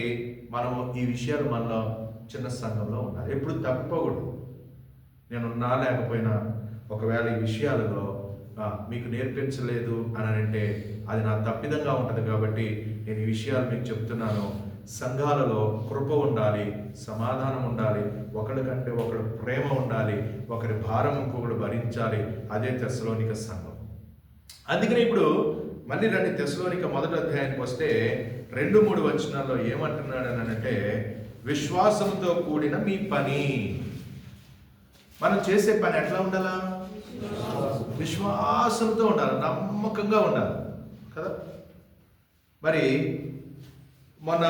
మనము ఈ విషయాలు మనలో చిన్న సంఘంలో ఉండాలి. ఎప్పుడు తప్పిపోకూడదు. నేనున్నా లేకపోయినా ఒకవేళ ఈ విషయాలలో మీకు నేర్పించలేదు అని అంటే అది నా తప్పిదంగా ఉంటుంది. కాబట్టి నేను ఈ విషయాలు మీకు చెప్తున్నాను. సంఘాలలో కృప ఉండాలి, సమాధానం ఉండాలి, ఒకరికంటే ఒకరు ప్రేమ ఉండాలి, ఒకరి భారం ఇంకొకరు భరించాలి. అదే తెస్సలోనిక సంఘం. అందుకని ఇప్పుడు మళ్ళీ రండి, తెస్సలోనిక 1వ అధ్యాయానికి వస్తే 2-3 వచనాల్లో ఏమంటున్నాడు అని అంటే, విశ్వాసంతో కూడిన మీ పని. మనం చేసే పని ఎట్లా ఉండాలా? విశ్వాసంతో ఉండాలి, నమ్మకంగా ఉండాలి కదా. మరి మన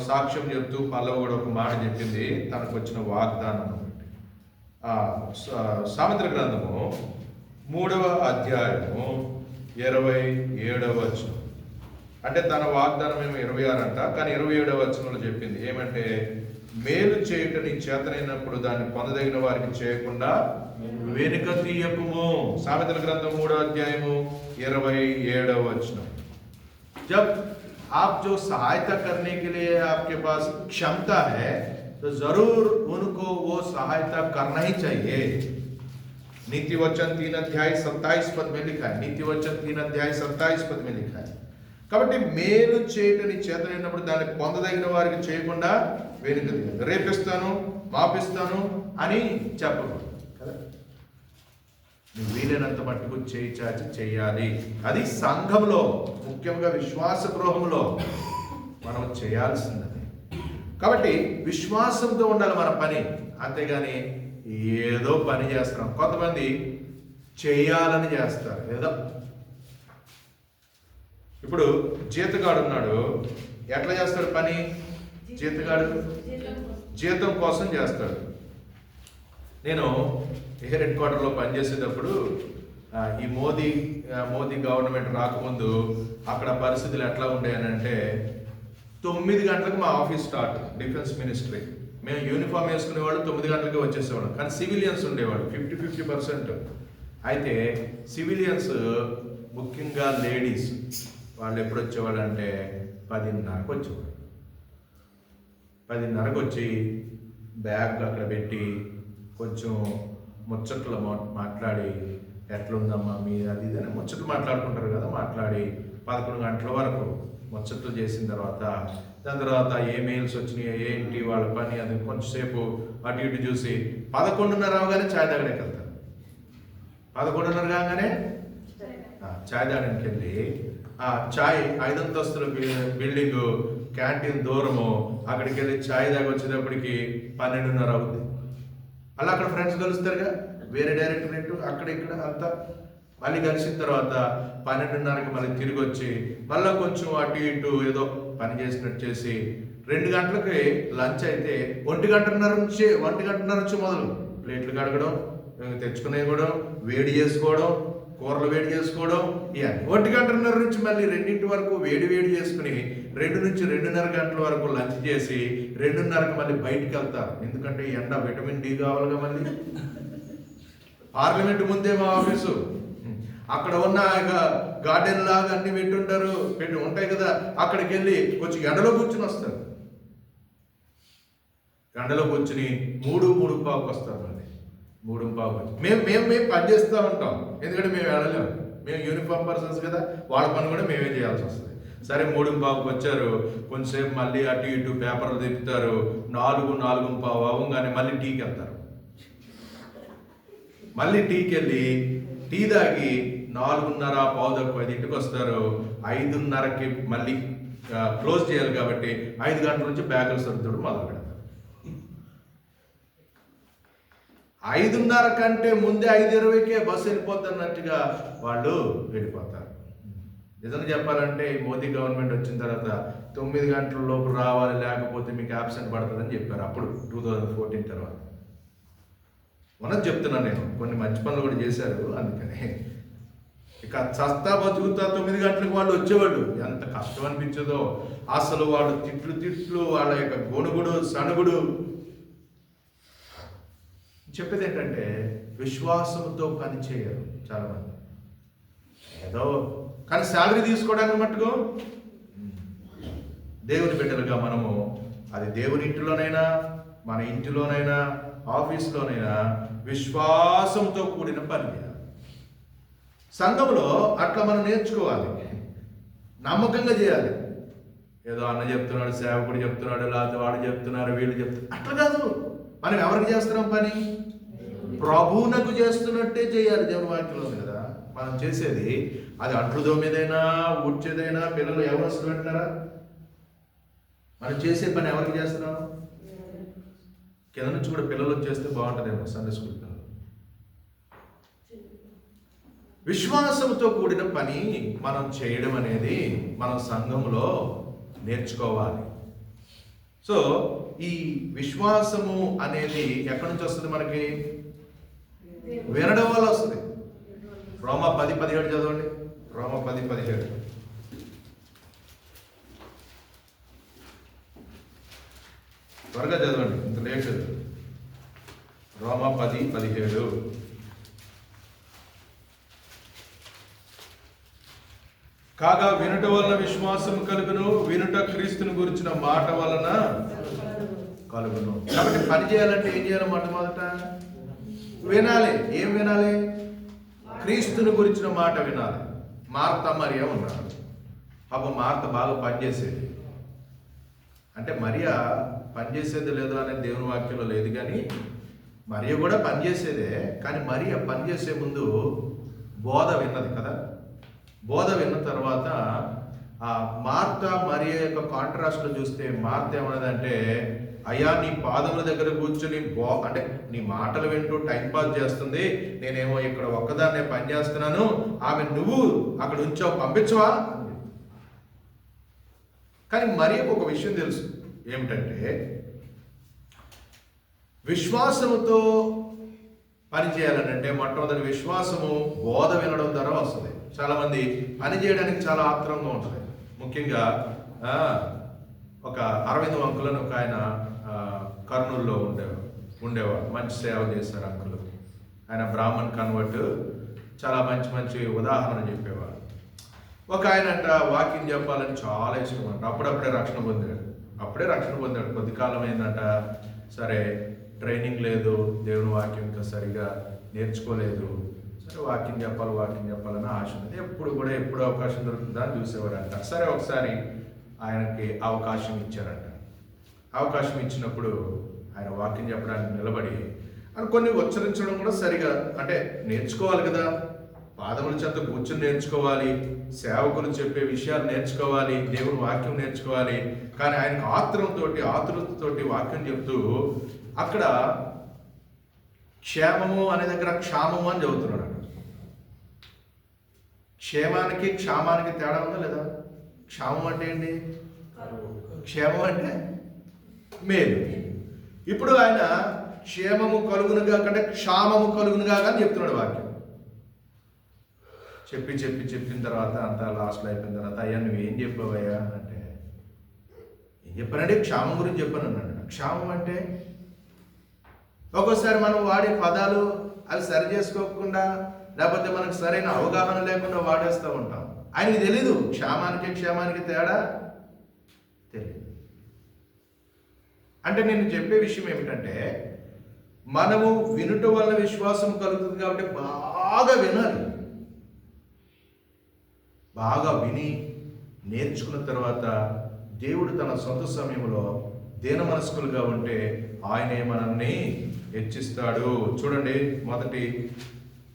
సాక్ష్యం చెప్తూ పల్లవి కూడా ఒక మాట చెప్పింది, తనకు వచ్చిన వాగ్దానం. సామెతల గ్రంథము 3వ అధ్యాయము 27వ వచనం. అంటే తన వాగ్దానం ఏమో 26 అంట, కానీ 27వ వచనంలో చెప్పింది ఏమంటే, మేలు చేయుట నీ చేతనైనప్పుడు దాన్ని పొందదగిన వారికి చేయకుండా వెనుక తీయకుము. సామెతల గ్రంథం 3వ అధ్యాయము 27వ వచనం. जब आप जो सहायता करने के लिए आपके पास क्षमता है तो जरूर उनको वो सहायता करना ही चाहिए. नीति वचन 3 अध्याय 27 पद में लिखा है. नीति वचन 3 अध्याय 27 पद में लिखा है. కాబట్టి మేలు చేయటని చేతనైనప్పుడు దాన్ని పొందదగిన వారికి చేయకుండా వెనుక రేపిస్తాను మాపిస్తాను అని చెప్పకూడదు కదా. నువ్వు వీలైనంత మట్టుకు చేయి చాచి చేయాలి. అది సంఘంలో, ముఖ్యంగా విశ్వాస గృహంలో మనం చేయాల్సిందని. కాబట్టి విశ్వాసంతో ఉండాలి మన పని, అంతేగాని ఏదో పని చేస్తున్నాం. కొంతమంది చేయాలని చేస్తారు ఏదో. ఇప్పుడు జీతగాడు ఉన్నాడు, ఎట్లా చేస్తాడు పని? జీతగాడు జీతం కోసం చేస్తాడు. నేను ఎయిర్ హెడ్ క్వార్టర్లో పనిచేసేటప్పుడు ఈ మోదీ గవర్నమెంట్ రాకముందు అక్కడ పరిస్థితులు ఎట్లా ఉండేయనంటే 9 గంటలకు మా ఆఫీస్ స్టార్ట్, డిఫెన్స్ మినిస్ట్రీ. మేము యూనిఫామ్ వేసుకునేవాళ్ళు 9 గంటలకి వచ్చేసేవాళ్ళం. కానీ సివిలియన్స్ ఉండేవాళ్ళు 50% అయితే సివిలియన్స్, ముఖ్యంగా లేడీస్, వాళ్ళు ఎప్పుడు వచ్చేవాళ్ళు అంటే 10:30కు వచ్చేవాళ్ళు. 10:30కు వచ్చి బ్యాగ్ అక్కడ పెట్టి కొంచెం ముచ్చట్లు మాట్లాడి, ఎట్లుందమ్మా మీ అది ఇది అని ముచ్చట్లు మాట్లాడుకుంటారు కదా, మాట్లాడి 11 గంటల వరకు ముచ్చట్లు చేసిన తర్వాత, దాని తర్వాత ఏ మెయిల్స్ వచ్చినాయి ఏంటి వాళ్ళ పని అది కొంచెంసేపు అటు ఇటు చూసి 11:30 అవగానే ఛాయ్ తాగడానికి వెళ్తారు. 11:30 కాగానే ఛాయ్ తాగడానికి వెళ్ళి ఆ ఛాయ్ 5 అంతస్తుల బిల్డింగ్ క్యాంటీన్ దూరము, అక్కడికి వెళ్ళి ఛాయ్ తాగి వచ్చేటప్పటికి 12:30 అవుతుంది. అలా అక్కడ ఫ్రెండ్స్ కలుస్తారుగా, వేరే డైరెక్టరేట్ అక్కడ ఇక్కడ అంతా. మళ్ళీ కలిసిన తర్వాత 12:30కి మళ్ళీ తిరిగి వచ్చి మళ్ళీ కొంచెం అటు ఇటు ఏదో పని చేసినట్టు చేసి 2 గంటలకి లంచ్ అయితే 1:30 నుంచి మొదలు ప్లేట్లు కడగడం, తెచ్చుకునేవి కూడా వేడి చేసుకోవడం, కూరలు వేడి చేసుకోవడం, ఇవన్నీ 1:30 నుంచి మళ్ళీ 2 వరకు వేడి చేసుకుని 2 నుంచి 2:30 గంటల వరకు లంచ్ చేసి 2:30కి మళ్ళీ బయటికి వెళ్తారు. ఎందుకంటే ఎండ విటమిన్ డి కావాలిగా. మళ్ళీ పార్లమెంట్ ముందే మా ఆఫీసు, అక్కడ ఉన్న గార్డెన్ లాగా అన్ని పెట్టి ఉంటాయి కదా, అక్కడికి వెళ్ళి కొంచెం ఎండలో కూర్చుని వస్తారు. ఎండలో కూర్చుని 3:45కి వస్తారు. మళ్ళీ 3:15 మేము పని చేస్తూ ఉంటాం, ఎందుకంటే మేము వెళ్ళలేము, మేము యూనిఫామ్ పర్సన్స్ కదా, వాళ్ళ పని కూడా మేమే చేయాల్సి వస్తుంది. సరే 3:15కి వచ్చారు, కొంచెంసేపు మళ్ళీ అటు ఇటు పేపర్లు తిప్పుతారు. 4:45 అవ్వగానే మళ్ళీ టీకి వెళ్తారు. మళ్ళీ టీకి వెళ్ళి టీ తాగి 4:30 వస్తారు. 5:30కి మళ్ళీ క్లోజ్ చేయాలి కాబట్టి 5 గంటల నుంచి బ్యాగులు సర్దుడు మొదలు పెడతారు. 5:30 కంటే ముందే 5:20కే బస్సు వెళ్ళిపోతున్నట్టుగా వాళ్ళు వెళ్ళిపోతారు. నిజంగా చెప్పాలంటే మోదీ గవర్నమెంట్ వచ్చిన తర్వాత 9 గంటల లోపు రావాలి, లేకపోతే మీకు యాబ్సెంట్ పడుతుందని చెప్పారు అప్పుడు 2014 తర్వాత. ఉన్నది చెప్తున్నాను నేను, కొన్ని మంచి పనులు కూడా చేశారు. అందుకని ఇక చస్తా బతుకుతా 9 గంటలకు వాళ్ళు వచ్చేవాళ్ళు. ఎంత కష్టం అనిపించదో అసలు. వాళ్ళు తిట్లు, వాళ్ళ యొక్క గొణుగుడు సణుగుడు. చెప్పేది ఏంటంటే విశ్వాసంతో పని చేయరు చాలామంది. ఏదో కానీ శాలరీ తీసుకోవడానికి మట్టుకు దేవుని బిడ్డలుగా మనము, అది దేవుని ఇంటిలోనైనా మన ఇంటిలోనైనా ఆఫీస్లోనైనా విశ్వాసంతో కూడిన పని చేయాలి. సంఘంలో అట్లా మనం నేర్చుకోవాలి, నమ్మకంగా చేయాలి. ఏదో అన్న చెప్తున్నాడు, సేవకుడు చెప్తున్నాడు, లేకపోతే వాడు చెప్తున్నారు, వీళ్ళు చెప్తున్నారు, అట్లా కాదు. మనం ఎవరికి చేస్తున్నాం పని? ప్రభువునకు చేస్తున్నట్టే చేయాలి. దేవుని వాక్యంలో ఉంది కదా మనం చేసేది. అది అంట్లు దోమేదైనా ఊడ్చేదైనా, పిల్లలు ఎవరు వస్తూ పెట్టినారా? మనం చేసే పని ఎవరికి చేస్తున్నాం? కింద నుంచి కూడా పిల్లలు చేస్తే బాగుంటుందేమో సండే స్కూల్ పిల్లలు. విశ్వాసంతో కూడిన పని మనం చేయడం అనేది మనం సంఘంలో నేర్చుకోవాలి. సో ఈ విశ్వాసము అనేది ఎక్కడి నుంచి వస్తుంది? మనకి వినడం వల్ల వస్తుంది. రోమా 10:17 చదవండి. రోమా 10:17. త్వరగా చదవండి, ఇంత లేట్ చదవండి. రోమా 10:17. కాగా వినుట వలన విశ్వాసం కలుగును, వినుట క్రీస్తుని గురించిన మాట వలన కలుగును. కాబట్టి పని చేయాలంటే ఏం చేయాలి? మొట్టమొదట వినాలి. ఏం వినాలి? క్రీస్తుని గురించిన మాట వినాలి. మార్త మరియా ఉన్నారు. పాపం మార్త బాగా పనిచేసేది. అంటే మరియా పనిచేసేది లేదో అనేది దేవుని వాక్యంలో లేదు, కానీ మరియ కూడా పనిచేసేదే, కానీ మరియ పనిచేసే ముందు బోధ విన్నది కదా. బోధ విన్న తర్వాత ఆ మార్త మరియ యొక్క కాంట్రాస్ట్లో చూస్తే మార్త ఏమన్నదంటే, అయ్యా నీ పాదముల దగ్గర కూర్చొని అంటే నీ మాటలు వింటూ టైంపాస్ చేస్తుంది, నేనేమో ఇక్కడ ఒక్కదాన్నే పని చేస్తున్నాను, ఆమె నువ్వు అక్కడ ఉంచావు, పంపించవా. కానీ మరియకు ఒక విషయం తెలుసు, ఏమిటంటే విశ్వాసముతో పని చేయాలనంటే మొట్టమొదటి విశ్వాసము బోధ వినడం ద్వారా వస్తుంది. చాలామంది పని చేయడానికి చాలా ఆత్రంగా ఉంటుంది. ముఖ్యంగా ఒక అరవింద్ అంకుల్ అని ఒక ఆయన కర్నూలులో ఉండేవాడు. మంచి సేవ చేశారు అంకుల్. ఆయన బ్రాహ్మణ్ కన్వర్ట్, చాలా మంచి మంచి ఉదాహరణ చెప్పేవాడు. ఒక ఆయన అంట వాకింగ్ చెప్పాలని చాలా ఇష్టం అంట. అప్పుడే రక్షణ పొందాడు. కొద్ది కాలం అయిందంట, సరే ట్రైనింగ్ లేదు, దేవుని వాక్యం ఇంకా సరిగా నేర్చుకోలేదు, సరే వాకింగ్ చెప్పాలని ఆశ ఉంది. ఎప్పుడు అవకాశం దొరుకుతుందా అని చూసేవారంట. సరే ఒకసారి ఆయనకి అవకాశం ఇచ్చారంట. అవకాశం ఇచ్చినప్పుడు ఆయన వాక్యం చెప్పడానికి నిలబడి కొన్ని ఉచ్చరించడం కూడా సరిగా అంటే నేర్చుకోవాలి కదా, పాదముల చెంత కూర్చొని నేర్చుకోవాలి, సేవకులు చెప్పే విషయాలు నేర్చుకోవాలి, దేవుని వాక్యం నేర్చుకోవాలి. కానీ ఆయన ఆతృతతోటి వాక్యం చెప్తూ అక్కడ క్షేమము అనే దగ్గర క్షామము అని చదువుతున్నాడు. క్షేమానికి క్షామానికి తేడా ఉందా లేదా? క్షామం అంటే ఏంటి? క్షేమం అంటే మేలు. ఇప్పుడు ఆయన క్షేమము కలుగునుగా కంటే క్షామము కలుగునుగా అని చెప్తున్నాడు వాక్యం. చెప్పిన తర్వాత అంతా లాస్ట్లో అయిపోయిన తర్వాత, అయ్యా నువ్వు ఏం చెప్పావయ్యా అంటే, ఏం చెప్పానంటే క్షామం గురించి చెప్పాను అన్నాడు. క్షామం అంటే ఒక్కోసారి మనం వాడే పదాలు అవి సరి చేసుకోకుండా, లేకపోతే మనకు సరైన అవగాహన లేకుండా వాడేస్తూ ఉంటాం. ఆయనకి తెలీదు క్షేమానికి తేడా తెలియదు. అంటే నేను చెప్పే విషయం ఏమిటంటే, మనము వినుట వల్ల విశ్వాసం కలుగుతుంది కాబట్టి బాగా వినాలి. బాగా విని నేర్చుకున్న తర్వాత దేవుడు తన సొంత సమయంలో దీన మనస్కులుగా ఉంటే ఆయనే మనల్ని హెచ్చిస్తాడు. చూడండి, 1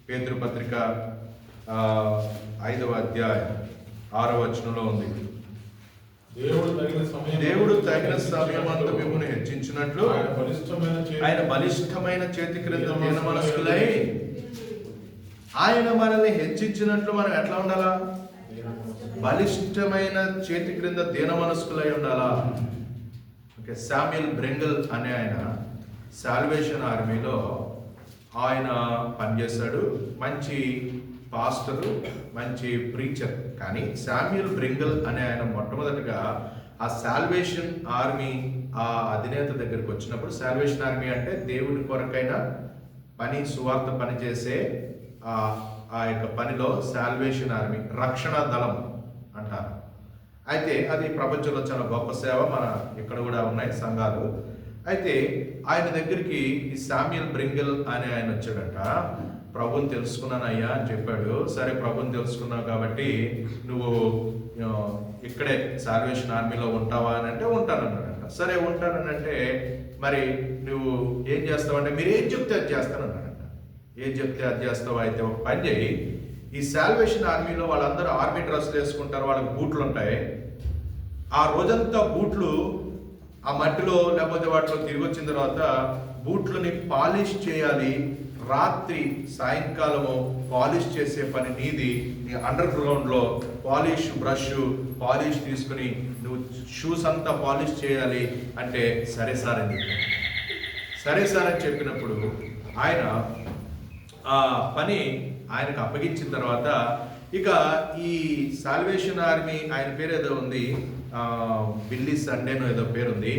పేతురు పత్రిక 5వ అధ్యాయం 6వ వచనంలో ఉంది, దేవుడు తగిన సమయమందు మిమ్మల్ని హెచ్చించినట్లు ఆయన బలిష్టమైన చేతి క్రింద దీన మనస్కులై, ఆయన మనల్ని హెచ్చించినట్లు మనం ఎట్లా ఉండాలా? బలిష్టమైన చేతి క్రింద దీన మనస్కులై ఉండాలా. ఓకే, శామ్యుయల్ బ్రెంగల్ అనే ఆయన సాల్వేషన్ ఆర్మీలో ఆయన పనిచేశాడు. మంచి పాస్టరు, మంచి ప్రీచర్. కానీ శామ్యుయల్ బ్రెంగల్ అనే ఆయన మొట్టమొదటిగా ఆ సాల్వేషన్ ఆర్మీ ఆ అధినేత దగ్గరికి వచ్చినప్పుడు, సాల్వేషన్ ఆర్మీ అంటే దేవుని కొరకైన పని, సువార్త పని చేసే ఆ యొక్క పనిలో సాల్వేషన్ ఆర్మీ, రక్షణ దళం అంటారు. అయితే అది ప్రపంచంలో చాలా గొప్ప సేవ. మన ఇక్కడ కూడా ఉన్నాయి సంఘాలు. అయితే ఆయన దగ్గరికి ఈ శామ్యుయల్ బ్రెంగల్ అనే ఆయన వచ్చాడట. ప్రభుని తెలుసుకున్నానయ్యా అని చెప్పాడు. సరే ప్రభుని తెలుసుకున్నావు కాబట్టి నువ్వు ఇక్కడే సాల్వేషన్ ఆర్మీలో ఉంటావా అని అంటే ఉంటానన్నాడంట. సరే ఉంటాననంటే మరి నువ్వు ఏం చేస్తావంటే, మీరు ఏం చెప్తే అది చేస్తానన్నాడంట. ఏం చెప్తే అది చేస్తావా? అయితే ఒక పని చేయి, ఈ సాల్వేషన్ ఆర్మీలో వాళ్ళందరూ ఆర్మీ డ్రెస్లు వేసుకుంటారు, వాళ్ళకి బూట్లు ఉంటాయి. ఆ రోజంతా బూట్లు ఆ మట్టిలో లేకపోతే వాటిలో తిరిగి వచ్చిన తర్వాత బూట్లని పాలిష్ చేయాలి. రాత్రి సాయంకాలము పాలిష్ చేసే పని నీది. నీ అండర్ గ్రౌండ్లో బ్రష్ పాలిష్ తీసుకుని నువ్వు షూస్ అంతా పాలిష్ చేయాలి అంటే, సరే సార్ అని చెప్పాను. సరే సార్ అని చెప్పినప్పుడు ఆయన ఆ పని ఆయనకు అప్పగించిన తర్వాత, ఇక ఈ సాల్వేషన్ ఆర్మీ, ఆయన పేరు ఏదో ఉంది, బిల్లీ సండేనో ఏదో పేరుంది,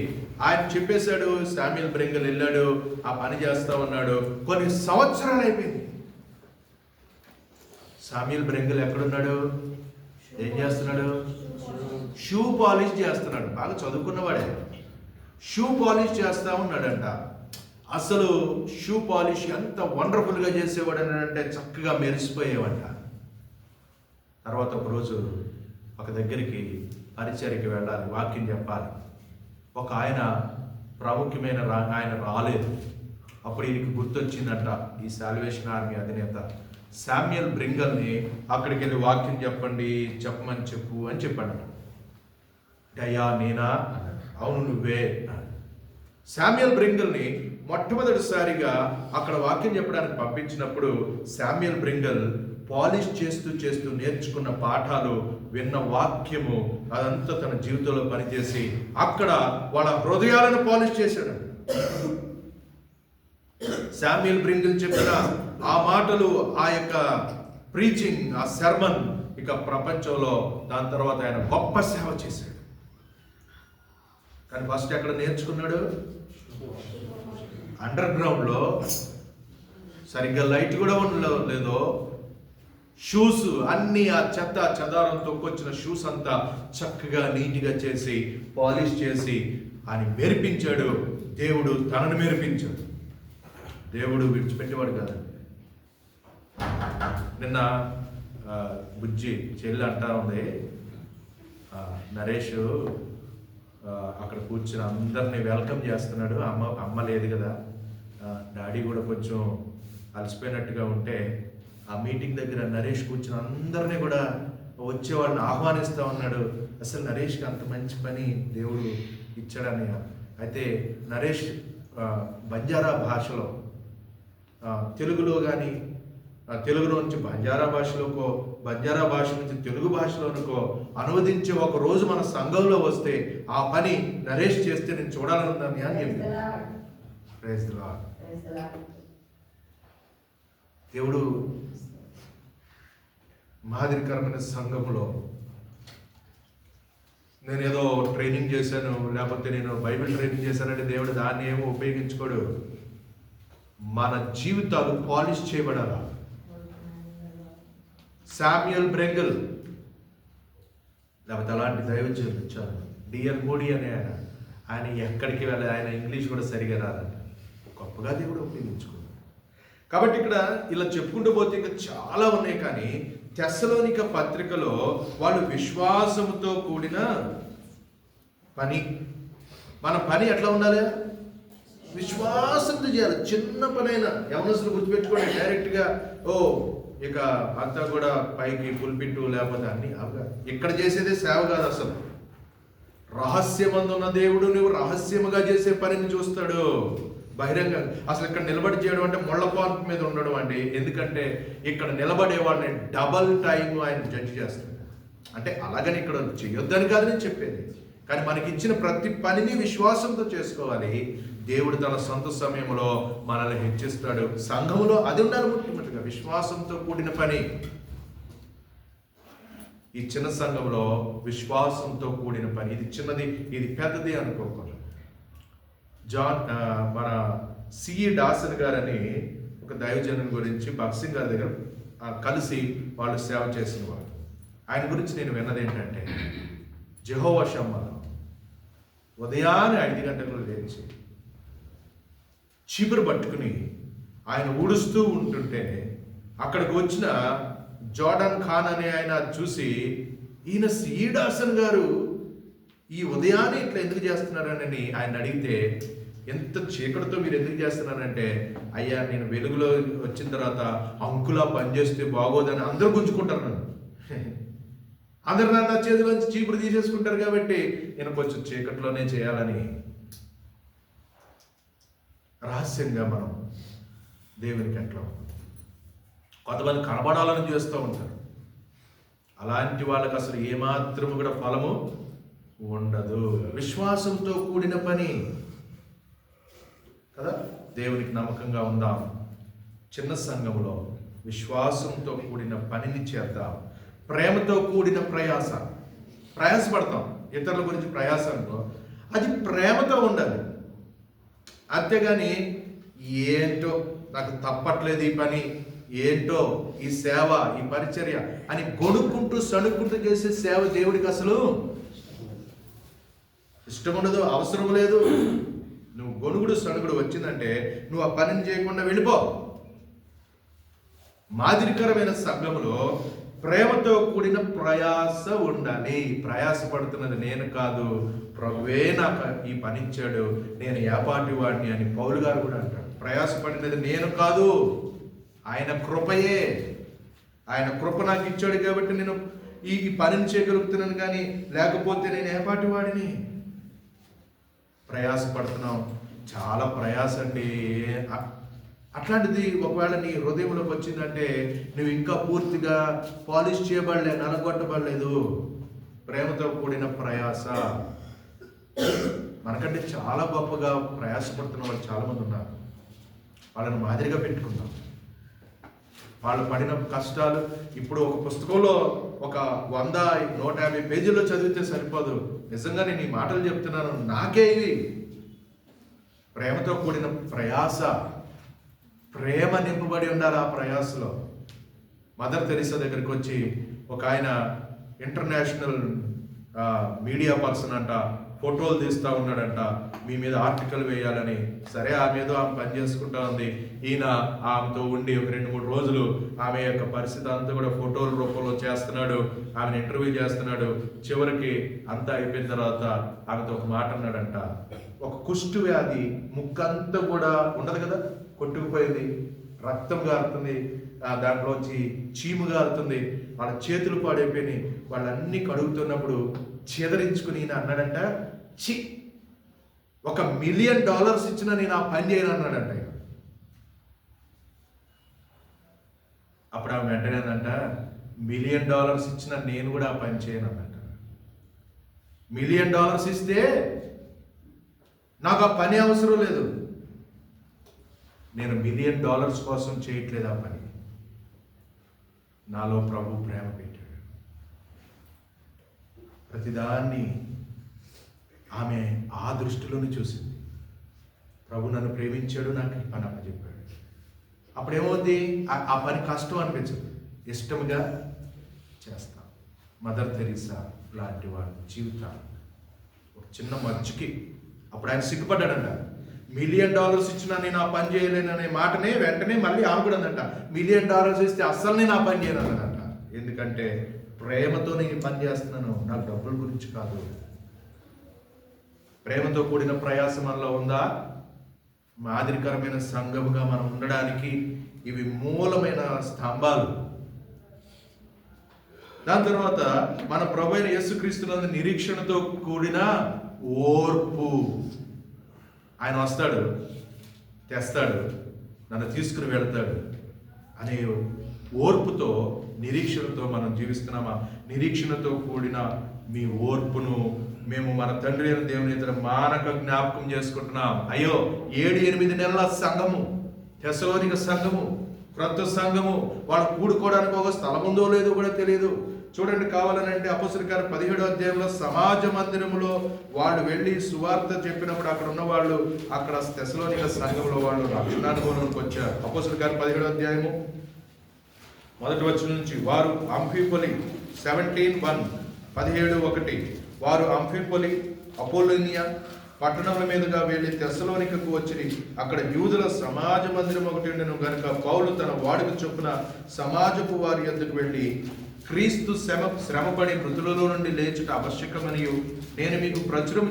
ఆయన చెప్పేశాడు. శామ్యుయల్ బ్రెంగల్ వెళ్ళాడు, ఆ పని చేస్తా ఉన్నాడు. కొన్ని సంవత్సరాలు అయిపోయింది. శామ్యుయల్ బ్రెంగల్ ఎక్కడున్నాడు? ఏం చేస్తున్నాడు? షూ పాలిష్ చేస్తున్నాడు. బాగా చదువుకున్నవాడే. షూ పాలిష్ చేస్తా ఉన్నాడంట. అసలు షూ పాలిష్ ఎంత వండర్ఫుల్గా చేసేవాడు అంటే చక్కగా మెరిసిపోయేవంట. తర్వాత ఒకరోజు ఒక దగ్గరికి పరిచర్యకి వెళ్ళాలి, వాక్యం చెప్పాలి. ఒక ఆయన ప్రాముఖ్యమైన ఆయన రాలేదు. అప్పుడు ఈయనకి గుర్తొచ్చిందంట ఈ సాల్వేషన్ ఆర్మీ అధినేత శామ్యుయల్ బ్రింగల్ని అక్కడికి వెళ్ళి వాక్యం చెప్పమని చెప్పు అని చెప్పాడు. అయ్యా నేనా? అవును నువ్వే. శామ్యుయల్ బ్రింగల్ని మొట్టమొదటిసారిగా అక్కడ వాక్యం చెప్పడానికి పంపించినప్పుడు శామ్యుయల్ బ్రింగల్ పాలిష్ చేస్తూ నేర్చుకున్న పాఠాలు, విన్న వాక్యము అదంతా తన జీవితంలో పనిచేసి అక్కడ వాళ్ళ హృదయాలను పాలిష్ చేశాడు. శామ్యుయల్ బ్రింగల్ చెప్పిన ఆ మాటలు, ఆ యొక్క ప్రీచింగ్, ఆ సెర్మన్ ఇక ప్రపంచంలో దాని తర్వాత ఆయన గొప్ప సేవ చేశాడు. కానీ ఫస్ట్ ఎక్కడ నేర్చుకున్నాడు? అండర్ గ్రౌండ్లో సరిగ్గా లైట్ కూడా లేదో, షూస్ అన్ని ఆ చెత్త చెదారం తొక్కొచ్చిన షూస్ అంతా చక్కగా నీట్గా చేసి పాలిష్ చేసి ఆయన మెరిపించాడు. దేవుడు తనను మెరిపించాడు. దేవుడు విడిచిపెట్టేవాడు కాదండి. నిన్న బుజ్జి చెల్లి అంటా ఉంది, నరేష్ అక్కడ కూర్చుని అందరినీ వెల్కమ్ చేస్తున్నాడు. అమ్మ లేదు కదా, డాడీ కూడా కొంచెం అలసిపోయినట్టుగా ఉంటే ఆ మీటింగ్ దగ్గర నరేష్ కూర్చుని అందరినీ కూడా వచ్చేవాళ్ళని ఆహ్వానిస్తూ ఉన్నాడు. అసలు నరేష్కి అంత మంచి పని దేవుడు ఇచ్చాడని. అయితే నరేష్ బంజారా భాషలో, తెలుగులో కానీ తెలుగులో నుంచి బంజారా భాషలోకో, బంజారా భాష నుంచి తెలుగు భాషలోనికో అనువదించి ఒక రోజు మన సంఘంలో వస్తే ఆ పని నరేష్ చేస్తే నేను చూడాలనుందని అని చెప్పింది. Praise the lord. దేవుడు మాదిరికరమైన సంఘములో నేనేదో ట్రైనింగ్ చేశాను, లేకపోతే నేను బైబిల్ ట్రైనింగ్ చేశానంటే దేవుడు దాన్ని ఏమో ఉపయోగించుకోడు. మన జీవితాలు పాలిష్ చేయబడాలా. శామ్యుయల్ బ్రింగల్ లేకపోతే అలాంటి దైవజనులు వచ్చారు. డిఎల్ మోడీ అనే ఆయన ఎక్కడికి వెళ్ళి ఆయన ఇంగ్లీష్ కూడా సరిగా రాదంట. గొప్పగా దేవుడు ఉపయోగించుకున్నాడు. కాబట్టి ఇక్కడ ఇలా చెప్పుకుంటూ పోతే ఇంకా చాలా ఉన్నాయి. కానీ తెస్సలోనిక పత్రికలో వాళ్ళు విశ్వాసముతో కూడిన పని, మన పని ఎట్లా ఉండాలి? విశ్వాసంతో చేయాలి. చిన్న పనైనా యవనస్తులు గుర్తుపెట్టుకోండి. డైరెక్ట్గా ఇక అంతా కూడా పైకి పుల్పిట్టు లేకపోతే అన్ని ఇక్కడ చేసేదే సేవ కాదు. అసలు రహస్యమందున్న దేవుడు నువ్వు రహస్యముగా చేసే పనిని చూస్తాడు. బహిరంగ అసలు ఇక్కడ నిలబడి చేయడం అంటే ముళ్ళపాన్పు మీద ఉండడం అండి. ఎందుకంటే ఇక్కడ నిలబడే వాళ్ళని డబల్ టైం ఆయన జడ్జి చేస్తాడు. అంటే అలాగని ఇక్కడ చేయొద్దని కాదు నేను చెప్పేది, కానీ మనకి ఇచ్చిన ప్రతి పనిని విశ్వాసంతో చేసుకోవాలి. దేవుడు తన సొంత సమయంలో మనల్ని హెచ్చిస్తాడు. సంఘములో అది ఉండాలి ముఖ్యమంత్రిగా, విశ్వాసంతో కూడిన పని. ఈ చిన్న సంఘంలో విశ్వాసంతో కూడిన పని. ఇది చిన్నది, ఇది పెద్దది అనుకోకూడదు. మన సిఈ డాసన్ గారని ఒక దైవజనుని గురించి భక్సింగ్ గారి దగ్గర కలిసి వాళ్ళు సేవ చేసిన వారు. ఆయన గురించి నేను విన్నది ఏంటంటే, జెహోవా షమ్మా ఉదయాన్నే 5 గంటలకు లేచి చీపురు పట్టుకుని ఆయన ఊడుస్తూ ఉంటుంటే అక్కడికి వచ్చిన జోర్డాన్ ఖాన్ అనే ఆయన చూసి, ఈయన సిఈ డాసన్ గారు ఈ ఉదయాన్నే ఇట్లా ఎందుకు చేస్తున్నారని ఆయన అడిగితే, ఎంత చీకటితో మీరు ఎందుకు చేస్తున్నారంటే, అయ్యా నేను వెలుగులో వచ్చిన తర్వాత అంకులా పనిచేస్తే బాగోదని అందరూ గుంజుకుంటారు నన్ను. అందరు నా చేతిలోంచి చీపురు తీసేసుకుంటారు కాబట్టి నేను కొంచెం చీకటిలోనే చేయాలని. రహస్యంగా మనం దేవునికి ఎట్లా, కొంతమంది కనబడాలని చేస్తూ ఉంటారు. అలాంటి వాళ్ళకి అసలు ఏమాత్రము కూడా ఫలము ఉండదు. విశ్వాసంతో కూడిన పని కదా. దేవునికి నమ్మకంగా ఉందాం. చిన్న సంఘములో విశ్వాసంతో కూడిన పనిని చేద్దాం. ప్రేమతో కూడిన ప్రయాసపడతాం. ఇతరుల గురించి ప్రయాసంలో అది ప్రేమతో ఉండాలి. అంతేగాని ఏంటో నాకు తప్పట్లేదు ఈ పని, ఏంటో ఈ సేవ, ఈ పరిచర్య అని గొడుక్కుంటూ సణుక్కుంటూ చేసే సేవ దేవుడికి అసలు ఇష్టం ఉండదు, అవసరం లేదు. నువ్వు గొడుగుడు సణుగుడు వచ్చిందంటే నువ్వు ఆ పనిని చేయకుండా వెళ్ళిపో. మాదిరికరమైన సంఘములో ప్రేమతో కూడిన ప్రయాస ఉండాలి. ప్రయాసపడుతున్నది నేను కాదు, ప్రభువే నాకు ఈ పని ఇచ్చాడు, నేను ఏపాటి వాడిని అని పౌలు గారు కూడా అంటాడు. ప్రయాసపడినది నేను కాదు, ఆయన కృపయే. ఆయన కృప నాకు ఇచ్చాడు కాబట్టి నేను ఈ పనిని చేయగలుగుతున్నాను, కానీ లేకపోతే నేను ఏపాటి వాడిని. ప్రయాసపడుతున్నాం, చాలా ప్రయాస అండి. అట్లాంటిది ఒకవేళ నీ హృదయంలోకి వచ్చిందంటే నువ్వు ఇంకా పూర్తిగా పాలిష్ చేయబడలే, నలగొట్టబడలేదు. ప్రేమతో కూడిన ప్రయాస. మనకంటే చాలా గొప్పగా ప్రయాసపడుతున్న వాళ్ళు చాలామంది ఉన్నారు. వాళ్ళని మాదిరిగా పెట్టుకుందాం. వాళ్ళు పడిన కష్టాలు ఇప్పుడు ఒక పుస్తకంలో ఒక 100-150 పేజీల్లో చదివితే సరిపోదు. నిజంగా నేను ఈ మాటలు చెప్తున్నాను, నాకే ఇవి. ప్రేమతో కూడిన ప్రయాస, ప్రేమ నింపబడి ఉండాలి ఆ ప్రయాసలో. మదర్ తెరీసా దగ్గరికి వచ్చి ఒక ఆయన ఇంటర్నేషనల్ మీడియా పర్సన్ అంట, ఫోటోలు తీస్తూ ఉన్నాడంట, మీ మీద ఆర్టికల్ వేయాలని. సరే, ఆమె మీద ఆమె పని చేసుకుంటా ఉంది. ఈయన ఆమెతో ఉండి ఒక 2-3 రోజులు ఆమె యొక్క పరిస్థితి అంతా కూడా ఫోటోల రూపంలో చేస్తున్నాడు, ఆమెను ఇంటర్వ్యూ చేస్తున్నాడు. చివరికి అంతా అయిపోయిన తర్వాత ఆమెతో ఒక మాట అన్నాడంట. ఒక కుష్టు వ్యాధి, ముక్కంతా కూడా ఉండదు కదా, కొట్టుకుపోయింది, రక్తం గారుతుంది, దాంట్లోంచి చీము గారుతుంది, వాళ్ళ చేతులు పాడైపోయినాయి. వాళ్ళన్నీ కడుగుతున్నప్పుడు చెదరించుకుని అన్నాడంట, చి, $1 మిలియన్ ఇచ్చినా నేను ఆ పని చేయను అన్నాడంట. అప్పుడు ఆమె వెంటనే అంట, $1 మిలియన్ ఇచ్చినా నేను కూడా ఆ పని చేయను అన్నట్ట. $1 మిలియన్ ఇస్తే నాకు ఆ పని అవసరం లేదు, నేను $1 మిలియన్ కోసం చేయట్లేదు ఆ పని. నాలో ప్రభు ప్రేమ పెట్టాడు. ప్రతిదాన్ని ఆమె ఆ దృష్టిలోనే చూసింది. ప్రభు నన్ను ప్రేమించాడు, నాకు ఈ పని అప్పచెప్పాడు. అప్పుడేమవుద్ది, ఆ పని కష్టం అనిపించదు, ఇష్టంగా చేస్తాం. మదర్ తెరీసా లాంటి వాడి జీవితాలు ఒక చిన్న మర్చికి అప్పుడు ఆయన సిగ్గుపడ్డాడంట. $1 మిలియన్ ఇచ్చినా నేను ఆ పని చేయలేననే మాటనే వెంటనే మళ్ళీ ఆమె కూడా అందంట, $1 మిలియన్ ఇస్తే అస్సలు నేను ఆ పని చేయను అన్నదంట. ఎందుకంటే ప్రేమతో నేను పని చేస్తున్నాను, నాకు డబ్బుల గురించి కాదు. ప్రేమతో కూడిన ప్రయాసం మనలో ఉందా? మాదిరికరమైన సంఘముగా మనం ఉండడానికి ఇవి మూలమైన స్తంభాలు. దాని తర్వాత మన ప్రభువైన యేసుక్రీస్తునందు నిరీక్షణతో కూడిన ఓర్పు. ఆయన వస్తాడు, తెస్తాడు, నన్ను తీసుకుని వెళ్తాడు అనే ఓర్పుతో, నిరీక్షణతో మనం జీవిస్తున్నామా? నిరీక్షణతో కూడిన మీ ఓర్పును మేము మన తండ్రి అయిన దేవుని ఎదుట మానక జ్ఞాపకం చేసుకుంటున్నాం. అయ్యో, 7-8 నెలల సంఘము, తెస్సలోనిక సంఘము, క్రొత్త సంఘము, వాళ్ళు కూడుకోవడానికి ఒక స్థలం ఉందో లేదో కూడా తెలియదు. చూడండి, కావాలనంటే అపోస్తలుల కార్యం 17వ అధ్యాయంలో సమాజ మందిరములో వాళ్ళు వెళ్ళి సువార్త చెప్పినప్పుడు అక్కడ ఉన్న వాళ్ళు, అక్కడ తెస్సలోనిక సంఘంలో వాళ్ళు రక్షణానుభవంలోకి వచ్చారు. అపోస్తలుల కార్యం 17వ అధ్యాయము 1వ వచనం నుంచి, వారు అంఫిపొలి 17:1 వారు అంఫిపొలి, అపోలోనియా పట్టణముల మీదుగా వెళ్ళి తెస్సలోనికకు వచ్చి అక్కడ యూదుల సమాజ మందిరం ఒకటి ఉండెను గనుక పౌలు తన వాడుక చొప్పున సమాజపు వారి యొద్దకు వెళ్ళి, క్రీస్తు శ్రమపడి మృతులలో నుండి లేచుట ఆవశ్యకమనియు నేను మీకు ప్రచురం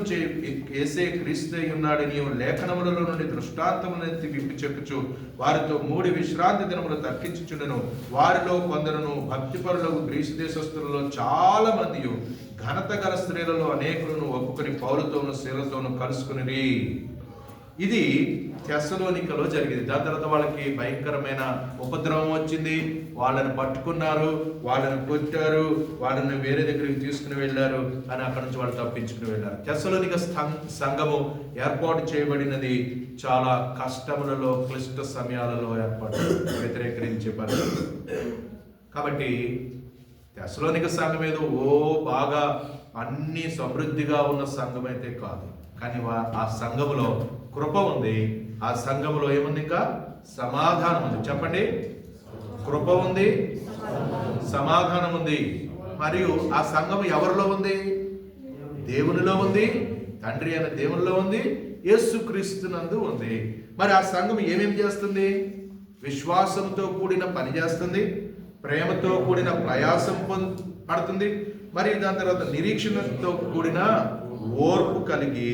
యేసే క్రీస్తు ఉన్నాడని లేఖనములలో నుండి దృష్టాంతములెత్తి విప్పి చెప్పుచు వారితో 3 విశ్రాంతి దినములు తర్కించుచుండెను. వారిలో కొందరును భక్తిపరులకు గ్రీసు దేశస్తులలో చాలా మంది ఘనత గల స్త్రీలలో అనేకులను ఒప్పుకొని పౌలుతోనూ శీలతోనూ కలుసుకుని. ఇది తెస్సలోనికలో జరిగింది. దాని తర్వాత వాళ్ళకి భయంకరమైన ఉపద్రవం వచ్చింది, వాళ్ళని పట్టుకున్నారు, వాళ్ళని కొట్టారు, వాళ్ళని వేరే దగ్గరికి తీసుకుని వెళ్ళారు అని అక్కడ నుంచి వాళ్ళు తప్పించుకుని వెళ్ళారు. తెస్సలోనిక సంఘము ఏర్పాటు చేయబడినది చాలా కష్టములలో, క్లిష్ట సమయాలలో ఏర్పాటు వ్యతిరేకరించే పరిస్థితి. కాబట్టి తెస్సలోనిక సంఘం ఏదో బాగా అన్ని సమృద్ధిగా ఉన్న సంఘం అయితే కాదు, కానీ ఆ సంఘములో కృప ఉంది. ఆ సంఘములో ఏముంది? ఇంకా సమాధానం ఉంది. చెప్పండి, కృప ఉంది, సమాధానం ఉంది. మరియు ఆ సంఘము ఎవరిలో ఉంది? దేవునిలో ఉంది, తండ్రి అయిన దేవునిలో ఉంది, యేసుక్రీస్తునందు ఉంది. మరి ఆ సంఘం ఏమేం చేస్తుంది? విశ్వాసంతో కూడిన పని చేస్తుంది, ప్రేమతో కూడిన ప్రయాసం పడుతుంది, మరి దాని తర్వాత నిరీక్షణతో కూడిన ఓర్పు కలిగి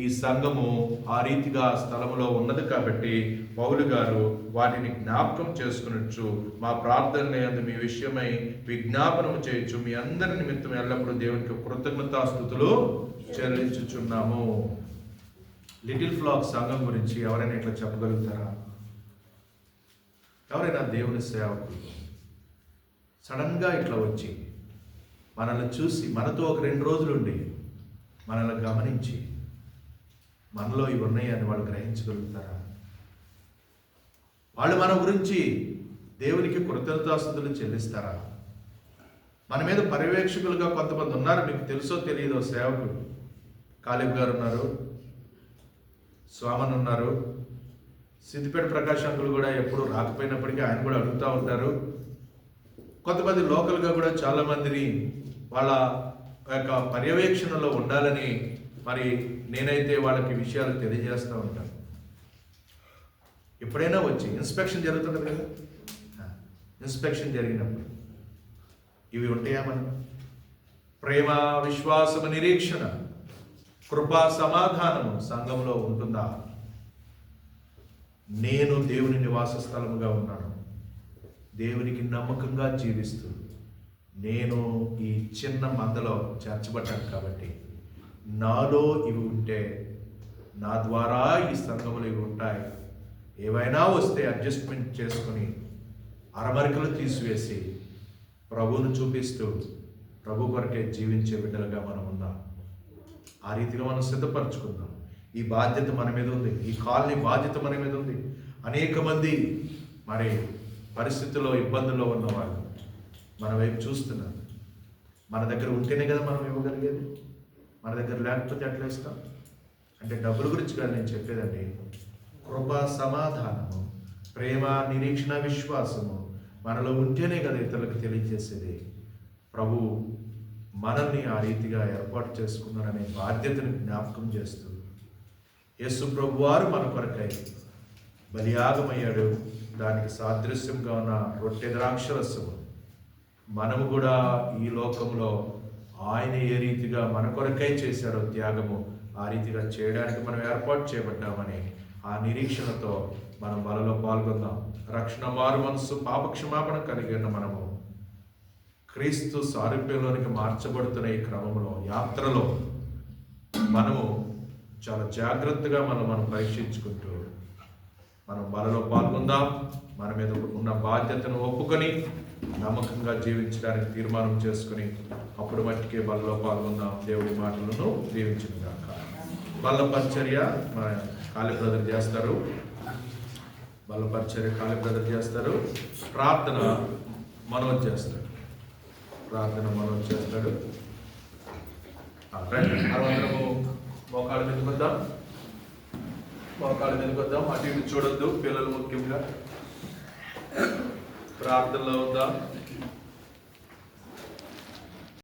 ఈ సంఘము ఆ రీతిగా స్థలములో ఉన్నది కాబట్టి పౌలు గారు వాటిని జ్ఞాపకం చేసుకునొచ్చు. మా ప్రార్థన మీ విషయమై విజ్ఞాపనము చేయొచ్చు. మీ అందరి నిమిత్తం ఎల్లప్పుడూ దేవునికి కృతజ్ఞతాస్తుతులు చెల్లించుచున్నాము. లిటిల్ ఫ్లాక్ సంఘం గురించి ఎవరైనా ఇట్లా చెప్పగలుగుతారా? ఎవరైనా దేవుని సేవకులు సడన్గా ఇట్లా వచ్చి మనల్ని చూసి మనతో ఒక 2 రోజులుండి మనల్ని గమనించి మనలో ఇవి ఉన్నాయని వాళ్ళు గ్రహించగలుగుతారా? వాళ్ళు మన గురించి దేవునికి కృతజ్ఞతాస్తుతులు చెల్లిస్తారా? మన మీద పర్యవేక్షకులుగా కొంతమంది ఉన్నారు. మీకు తెలుసో తెలియదో సేవకులు. కాలిబ్ గారు ఉన్నారు, స్వామన్ ఉన్నారు, సిద్దిపేట ప్రకాశ్ అంకులు కూడా ఎప్పుడు రాకపోయినప్పటికీ ఆయన కూడా అడుగుతూ ఉంటారు. కొంతమంది లోకల్గా కూడా చాలామందిని వాళ్ళ యొక్క పర్యవేక్షణలో ఉండాలని మరి నేనైతే వాళ్ళకి విషయాలు తెలియజేస్తూ ఉంటాను. ఎప్పుడైనా వచ్చి ఇన్స్పెక్షన్ జరుగుతుంటుంది కదా, ఇన్స్పెక్షన్ జరిగినప్పుడు ఇవి ఉంటాయా? మనం ప్రేమ, విశ్వాసము, నిరీక్షణ, కృపా, సమాధానము సంఘంలో ఉంటుందా? నేను దేవుని నివాస స్థలముగా ఉన్నాను, దేవునికి నమ్మకంగా జీవిస్తూ నేను ఈ చిన్న మందలో చేర్చబడ్డాను కాబట్టి నాలో ఇవి ఉంటే నా ద్వారా ఈ సంఘములు ఇవి ఉంటాయి. ఏవైనా వస్తే అడ్జస్ట్మెంట్ చేసుకుని అరమరికలు తీసివేసి ప్రభువును చూపిస్తూ ప్రభు కొరకే జీవించే బిడ్డలుగా మనం ఉందాం. ఆ రీతిగా మనం సిద్ధపరచుకుందాం. ఈ బాధ్యత మన మీద ఉంది. ఈ కాలనీ బాధ్యత మన మీద ఉంది. అనేక మంది మరి పరిస్థితుల్లో ఇబ్బందుల్లో ఉన్నవాళ్ళు మన వైపు చూస్తున్నారు. మన దగ్గర ఉంటేనే కదా మనం ఇవ్వగలిగేది. మన దగ్గర లేకపోతే ఎట్లా ఇస్తాం? అంటే డబ్బుల గురించి కాదు నేను చెప్పేదండి. కృప, సమాధానము, ప్రేమ, నిరీక్షణ, విశ్వాసము మనలో ఉంటేనే కదా ఇతరులకు తెలియజేసేది. ప్రభు మనల్ని ఆ రీతిగా ఏర్పాటు చేసుకున్నారనే బాధ్యతను జ్ఞాపకం చేస్తూ యేసు ప్రభు వారు మన కొరకై బలియాగమయ్యాడు. దానికి సాదృశ్యంగా ఉన్న రొట్టె ద్రాక్షరసము మనము కూడా ఈ లోకంలో ఆయన ఏ రీతిగా మన కొరకై చేశారో త్యాగము, ఆ రీతిగా చేయడానికి మనం ఏర్పాటు చేయబడ్డామని ఆ నిరీక్షణతో మనం బలలో పాల్గొందాం. రక్షణ, మారు మనస్సు, పాపక్షమాపణ కలిగిన మనము క్రీస్తు సారూప్యంలోనికి మార్చబడుతున్న ఈ క్రమంలో, యాత్రలో మనము చాలా జాగ్రత్తగా మనం పరీక్షించుకుంటూ మనం బలలో పాల్గొందాం. మన మీద ఉన్న బాధ్యతను ఒప్పుకొని నమ్మకంగా జీవించడానికి తీర్మానం చేసుకుని అప్పుడు మట్టికే బలలో పాల్గొందాం. దేవుడి మాటలను దీవించుగాక. బల్ల పరిచర్య మన కాళీ బ్రదర్ చేస్తారు. బల్ల పరిచర్య కాళీ బ్రదర్ చేస్తారు. ప్రార్థన మనోజ్ చేస్తాడు. మనమందరము మోకాళ్ళ మీదకి వద్దాం. అటు ఇటు చూడొద్దు, పిల్లలు ముఖ్యంగా. ప్రార్థనలో ఉందాం.